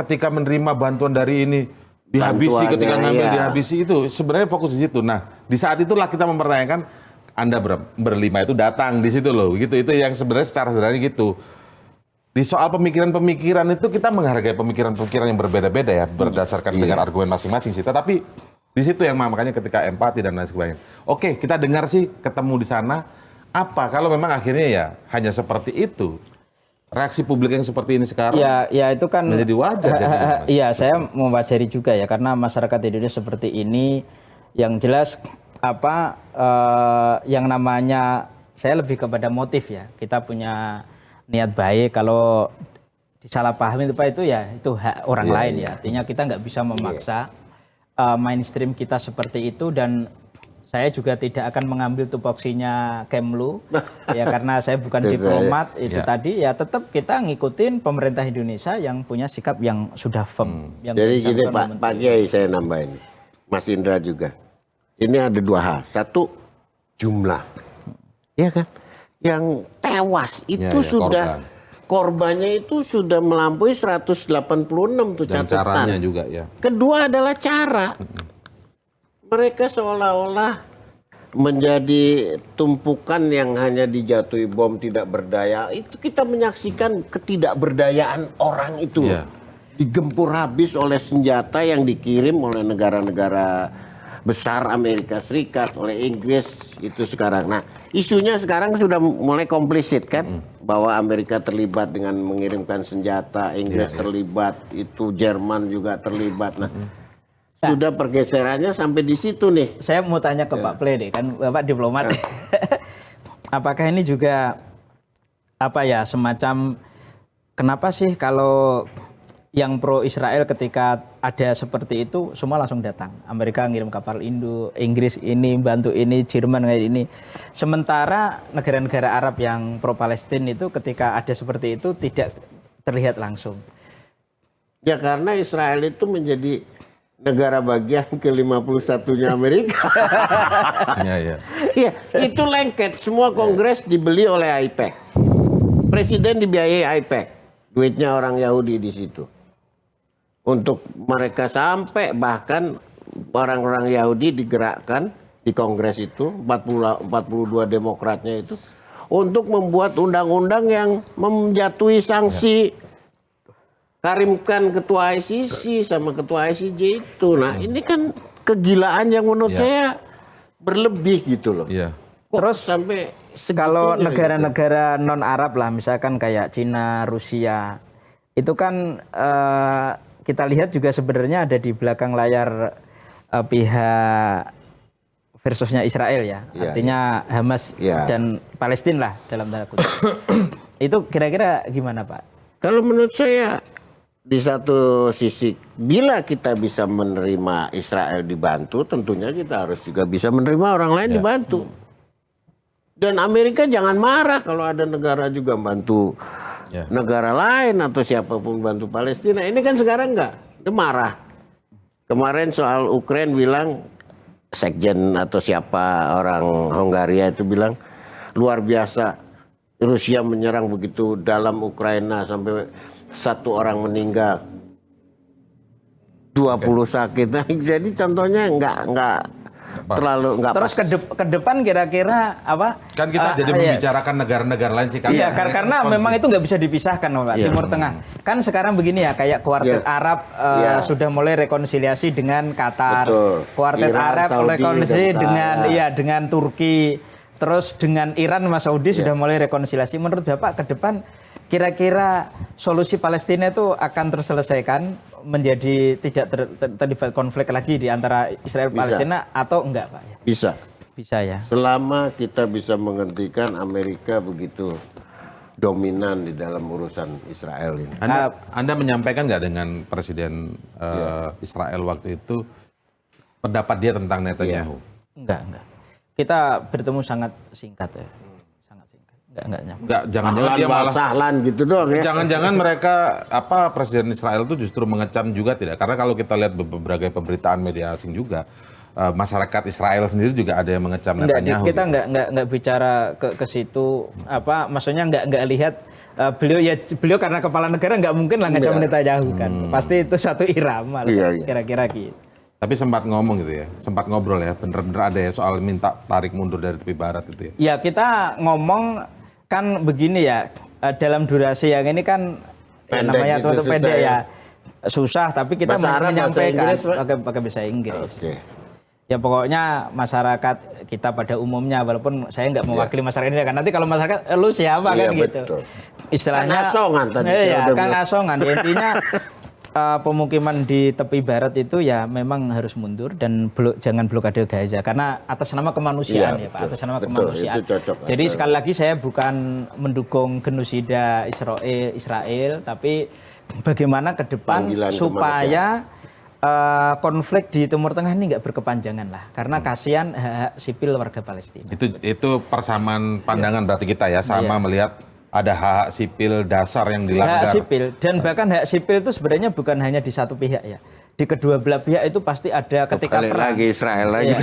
Speaker 3: Ketika menerima bantuan dari ini dihabisi, ketika ngambil dihabisi, itu sebenarnya fokus di situ. Nah, di saat itulah kita mempertanyakan Anda berlima itu datang di situ loh. Gitu, itu yang sebenarnya secara sederhana gitu. Di soal pemikiran-pemikiran itu kita menghargai pemikiran-pemikiran yang berbeda-beda ya, berdasarkan dengan argumen masing-masing sih. Tetapi di situ yang makanya ketika empati dan lain sebagainya. Oke, kita dengar sih ketemu di sana. Kalau memang akhirnya ya hanya seperti itu, reaksi publik yang seperti ini sekarang
Speaker 1: ya itu kan
Speaker 3: menjadi wajar.
Speaker 1: Iya, saya mewajari juga ya, karena masyarakat Indonesia seperti ini, yang jelas yang namanya, saya lebih kepada motif ya. Kita punya niat baik, kalau disalahpahami itu ya itu hak orang lain ya. Artinya kita nggak bisa memaksa mainstream kita seperti itu, dan saya juga tidak akan mengambil tupoksinya Kemlu ya, karena saya bukan diplomat tadi ya, tetap kita ngikutin pemerintah Indonesia yang punya sikap yang sudah firm.
Speaker 2: Jadi gini Pak Kiai, saya nambahin, Mas Indra juga. Ini ada dua hal. Satu, jumlah, ya kan, yang tewas itu sudah korbannya itu sudah melampaui 186 tuh catatan. Dan
Speaker 3: caranya juga ya.
Speaker 2: Kedua adalah cara. Mereka seolah-olah menjadi tumpukan yang hanya dijatuhi bom tidak berdaya. Itu kita menyaksikan ketidakberdayaan orang itu. Digempur habis oleh senjata yang dikirim oleh negara-negara besar, Amerika Serikat, oleh Inggris itu sekarang. Nah, isunya sekarang sudah mulai komplisit kan, bahwa Amerika terlibat dengan mengirimkan senjata, Inggris terlibat, itu Jerman juga terlibat. Nah, sudah pergeserannya sampai di situ nih.
Speaker 1: Saya mau tanya ke Pak Ple deh, kan Bapak diplomat. Apakah ini juga semacam, kenapa sih kalau yang pro Israel ketika ada seperti itu semua langsung datang? Amerika ngirim kapal induk, Inggris ini bantu ini, Jerman kayak ini. Sementara negara-negara Arab yang pro Palestina itu ketika ada seperti itu tidak terlihat langsung.
Speaker 2: Ya karena Israel itu menjadi negara bagian ke-51-nya Amerika. Iya, itu lengket. Semua kongres dibeli oleh AIPAC. Presiden dibiayai AIPAC. Duitnya orang Yahudi di situ. Untuk mereka sampai bahkan orang-orang Yahudi digerakkan di kongres itu, 42 demokratnya itu, untuk membuat undang-undang yang menjatuhi sanksi Karimkan ketua ICC sama ketua ICJ itu. Nah, ini kan kegilaan yang menurut saya berlebih gitu loh.
Speaker 1: Terus sampai kalau negara-negara non Arab lah, misalkan kayak Cina, Rusia, itu kan kita lihat juga sebenarnya ada di belakang layar pihak versusnya Israel ya. Artinya Hamas dan Palestina lah dalam tanda kutip. Itu kira-kira gimana Pak?
Speaker 2: Kalau menurut saya, di satu sisi, bila kita bisa menerima Israel dibantu, tentunya kita harus juga bisa menerima orang lain dibantu. Dan Amerika jangan marah kalau ada negara juga bantu negara lain atau siapapun bantu Palestina. Ini kan sekarang enggak, dia marah. Kemarin soal Ukraina bilang, sekjen atau siapa orang Hongaria itu bilang, luar biasa Rusia menyerang begitu dalam Ukraina sampai 1 orang meninggal, 20 sakit. Nah, jadi contohnya enggak terlalu nggak
Speaker 1: Terus ke depan kira-kira apa?
Speaker 3: Kan kita jadi membicarakan negara-negara lain sih.
Speaker 1: Iya, karena memang itu nggak bisa dipisahkan, Pak. Timur Tengah. Kan sekarang begini ya, kayak Kuartet Arab sudah mulai rekonsiliasi dengan Qatar. Kuartet
Speaker 2: Iran,
Speaker 1: Arab
Speaker 2: Saudi,
Speaker 1: rekonsiliasi dengan Turki. Terus dengan Iran sama Saudi sudah mulai rekonsiliasi. Menurut Bapak ke depan kira-kira solusi Palestina itu akan terselesaikan menjadi tidak terlibat konflik lagi di antara Israel dan Palestina atau enggak, Pak?
Speaker 2: Bisa.
Speaker 1: Bisa ya.
Speaker 2: Selama kita bisa menghentikan Amerika begitu dominan di dalam urusan Israel ini.
Speaker 3: Anda menyampaikan nggak dengan Presiden Israel waktu itu pendapat dia tentang Netanyahu?
Speaker 1: Enggak. Kita bertemu sangat singkat ya. Sangat singkat. Enggak nyampe.
Speaker 3: Jangan-jangan dia malah
Speaker 2: sahlan gitu doang ya.
Speaker 3: Jangan-jangan mereka Presiden Israel itu justru mengecam juga tidak? Karena kalau kita lihat berbagai pemberitaan media asing juga masyarakat Israel sendiri juga ada yang mengecam Netanyahu.
Speaker 1: Kita nggak bicara ke situ maksudnya nggak lihat beliau karena kepala negara nggak mungkin lah ngecam Netanyahu kan. Pasti itu satu irama lah, kira-kira gitu.
Speaker 3: Tapi sempat ngomong gitu ya, sempat ngobrol ya, bener-bener ada ya soal minta tarik mundur dari tepi barat itu ya.
Speaker 1: Ya kita ngomong kan begini ya, dalam durasi yang ini kan namanya
Speaker 2: gitu,
Speaker 1: pendek ya. Susah, tapi kita menyampaikan pakai bahasa Inggris.
Speaker 2: Okay.
Speaker 1: Ya pokoknya masyarakat kita pada umumnya, walaupun saya nggak mewakili masyarakat ini kan, nanti kalau masyarakat lu siapa kan gitu.
Speaker 2: Betul.
Speaker 1: Istilahnya
Speaker 2: Kang Asongan tadi.
Speaker 1: Kang Asongan. Intinya pemukiman di tepi barat itu ya memang harus mundur dan jangan blokade Gaza karena atas nama kemanusiaan ya Pak, atas nama kemanusiaan. Jadi sekali lagi saya bukan mendukung genosida Israel, tapi bagaimana ke depan supaya konflik di Timur Tengah ini nggak berkepanjangan lah, karena kasihan hak sipil warga Palestina.
Speaker 3: Itu persamaan pandangan berarti kita ya, sama melihat ada hak sipil dasar yang dilanggar.
Speaker 1: Hak sipil, dan bahkan hak sipil itu sebenarnya bukan hanya di satu pihak ya. Di kedua belah pihak itu pasti ada ketika
Speaker 2: perang.
Speaker 1: Lagi
Speaker 2: Israel lagi.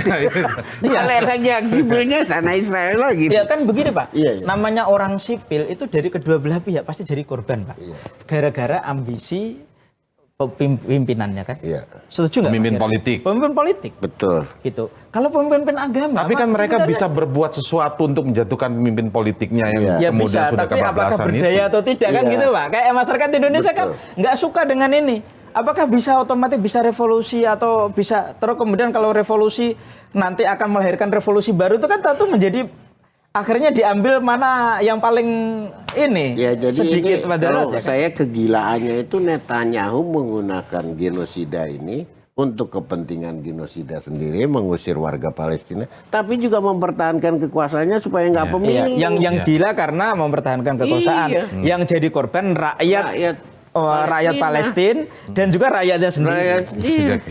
Speaker 1: Iya.
Speaker 2: lagi hak sipilnya sana Israel lagi.
Speaker 1: Ya kan begini Pak,
Speaker 2: Iya.
Speaker 1: namanya orang sipil itu dari kedua belah pihak pasti jadi korban Pak. Gara-gara ambisi pimpinannya kan.
Speaker 2: Iya.
Speaker 1: Setuju nggak?
Speaker 3: Pemimpin politik.
Speaker 1: Pemimpin politik.
Speaker 2: Betul.
Speaker 1: Gitu. Kalau pemimpin agama.
Speaker 3: Tapi kan mereka bisa berbuat sesuatu untuk menjatuhkan pemimpin politiknya yang
Speaker 1: ya
Speaker 3: kemudian
Speaker 1: bisa,
Speaker 3: sudah
Speaker 1: tapi apakah
Speaker 3: kebablasan
Speaker 1: berdaya
Speaker 3: itu.
Speaker 1: atau tidak kan gitu Pak. Kayak masyarakat Indonesia kan nggak suka dengan ini. Apakah bisa otomatis bisa revolusi atau bisa terus kemudian kalau revolusi nanti akan melahirkan revolusi baru itu kan tentu menjadi akhirnya diambil mana yang paling ini
Speaker 2: ya, jadi
Speaker 1: sedikit
Speaker 2: ini,
Speaker 1: kalau
Speaker 2: ya, saya kegilaannya itu Netanyahu menggunakan genosida ini untuk kepentingan genosida sendiri, mengusir warga Palestina, tapi juga mempertahankan kekuasaannya supaya nggak pemilu.
Speaker 1: Yang gila karena mempertahankan kekuasaan. Yang jadi korban rakyat Palestina dan juga rakyatnya sendiri.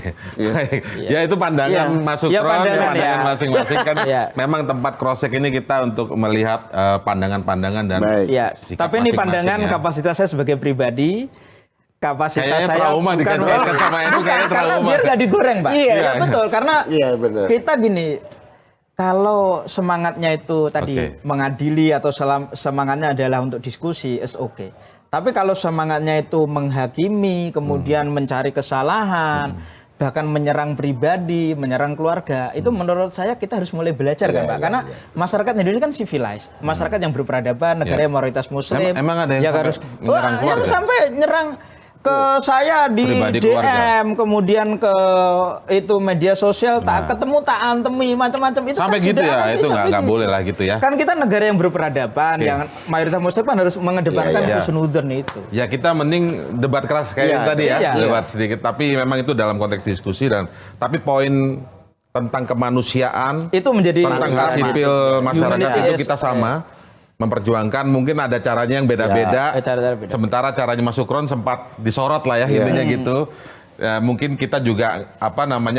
Speaker 3: Ya itu pandangan pandangan masing-masing kan. Memang tempat cross check ini kita untuk melihat pandangan-pandangan dan
Speaker 1: tapi ini pandangan kapasitas saya sebagai pribadi. Kapasitas
Speaker 3: kayaknya
Speaker 1: saya
Speaker 3: trauma dikaitkan sama itu kayaknya trauma.
Speaker 1: Biar nggak digoreng, Pak. Iya, betul. Karena kita gini, kalau semangatnya itu tadi mengadili atau semangatnya adalah untuk diskusi, is okay. Tapi kalau semangatnya itu menghakimi, kemudian mencari kesalahan, bahkan menyerang pribadi, menyerang keluarga, itu menurut saya kita harus mulai belajar kan Pak. Karena masyarakat Indonesia kan civilized, masyarakat yang berperadaban, negara yang mayoritas muslim.
Speaker 3: Emang ada yang
Speaker 1: harus
Speaker 3: menyerang keluarga?
Speaker 1: Yang sampai nyerang ke saya di
Speaker 3: pribadi
Speaker 1: DM,
Speaker 3: keluarga.
Speaker 1: Kemudian ke itu media sosial, tak ketemu, tak antemi, macam-macam itu
Speaker 3: sampai
Speaker 1: kan
Speaker 3: gitu
Speaker 1: sudah
Speaker 3: ya, itu nggak
Speaker 1: gitu.
Speaker 3: boleh lah gitu ya.
Speaker 1: Kan kita negara yang berperadaban, yang mayoritas muslim kan harus mengedepankan husnuzon itu.
Speaker 3: Ya kita mending debat keras kayak tadi ya, debat sedikit. Tapi memang itu dalam konteks diskusi tapi poin tentang kemanusiaan,
Speaker 1: itu menjadi
Speaker 3: tentang hak sipil masyarakat itu kita sama. Memperjuangkan, mungkin ada caranya yang beda-beda. Sementara caranya Mas Sukron sempat disorot lah ya, intinya gitu. Ya, mungkin kita juga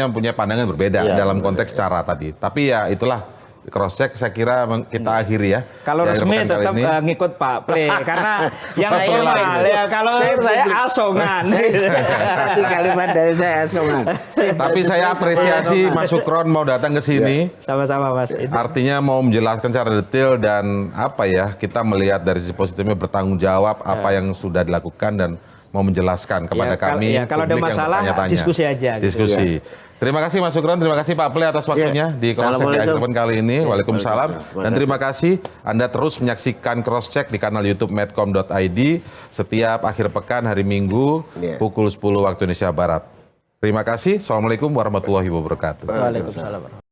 Speaker 3: punya pandangan berbeda dalam konteks cara tadi. Tapi ya itulah cross check saya kira kita akhiri ya.
Speaker 1: Kalau resmi tetap ngikut Pak Ple karena yang formal ya, kalau saya asongan.
Speaker 2: Tadi kalimat dari saya asongan.
Speaker 3: Tapi saya apresiasi Mas Sukron mau datang ke sini.
Speaker 1: Sama-sama Mas.
Speaker 3: Artinya mau menjelaskan secara detail dan kita melihat dari sisi positifnya bertanggung jawab apa yang sudah dilakukan dan mau menjelaskan kepada kami.
Speaker 1: Kalau ada masalah diskusi aja.
Speaker 3: Diskusi.
Speaker 1: Gitu.
Speaker 3: Terima kasih Mas Sukron, terima kasih Pak Ple atas waktunya di Cross Check di akhir pekan kali ini. Waalaikumsalam. Dan terima kasih Anda terus menyaksikan Cross Check di kanal YouTube medcom.id setiap akhir pekan hari Minggu pukul 10 waktu Indonesia Barat. Terima kasih. Assalamualaikum warahmatullahi wabarakatuh.
Speaker 1: Waalaikumsalam.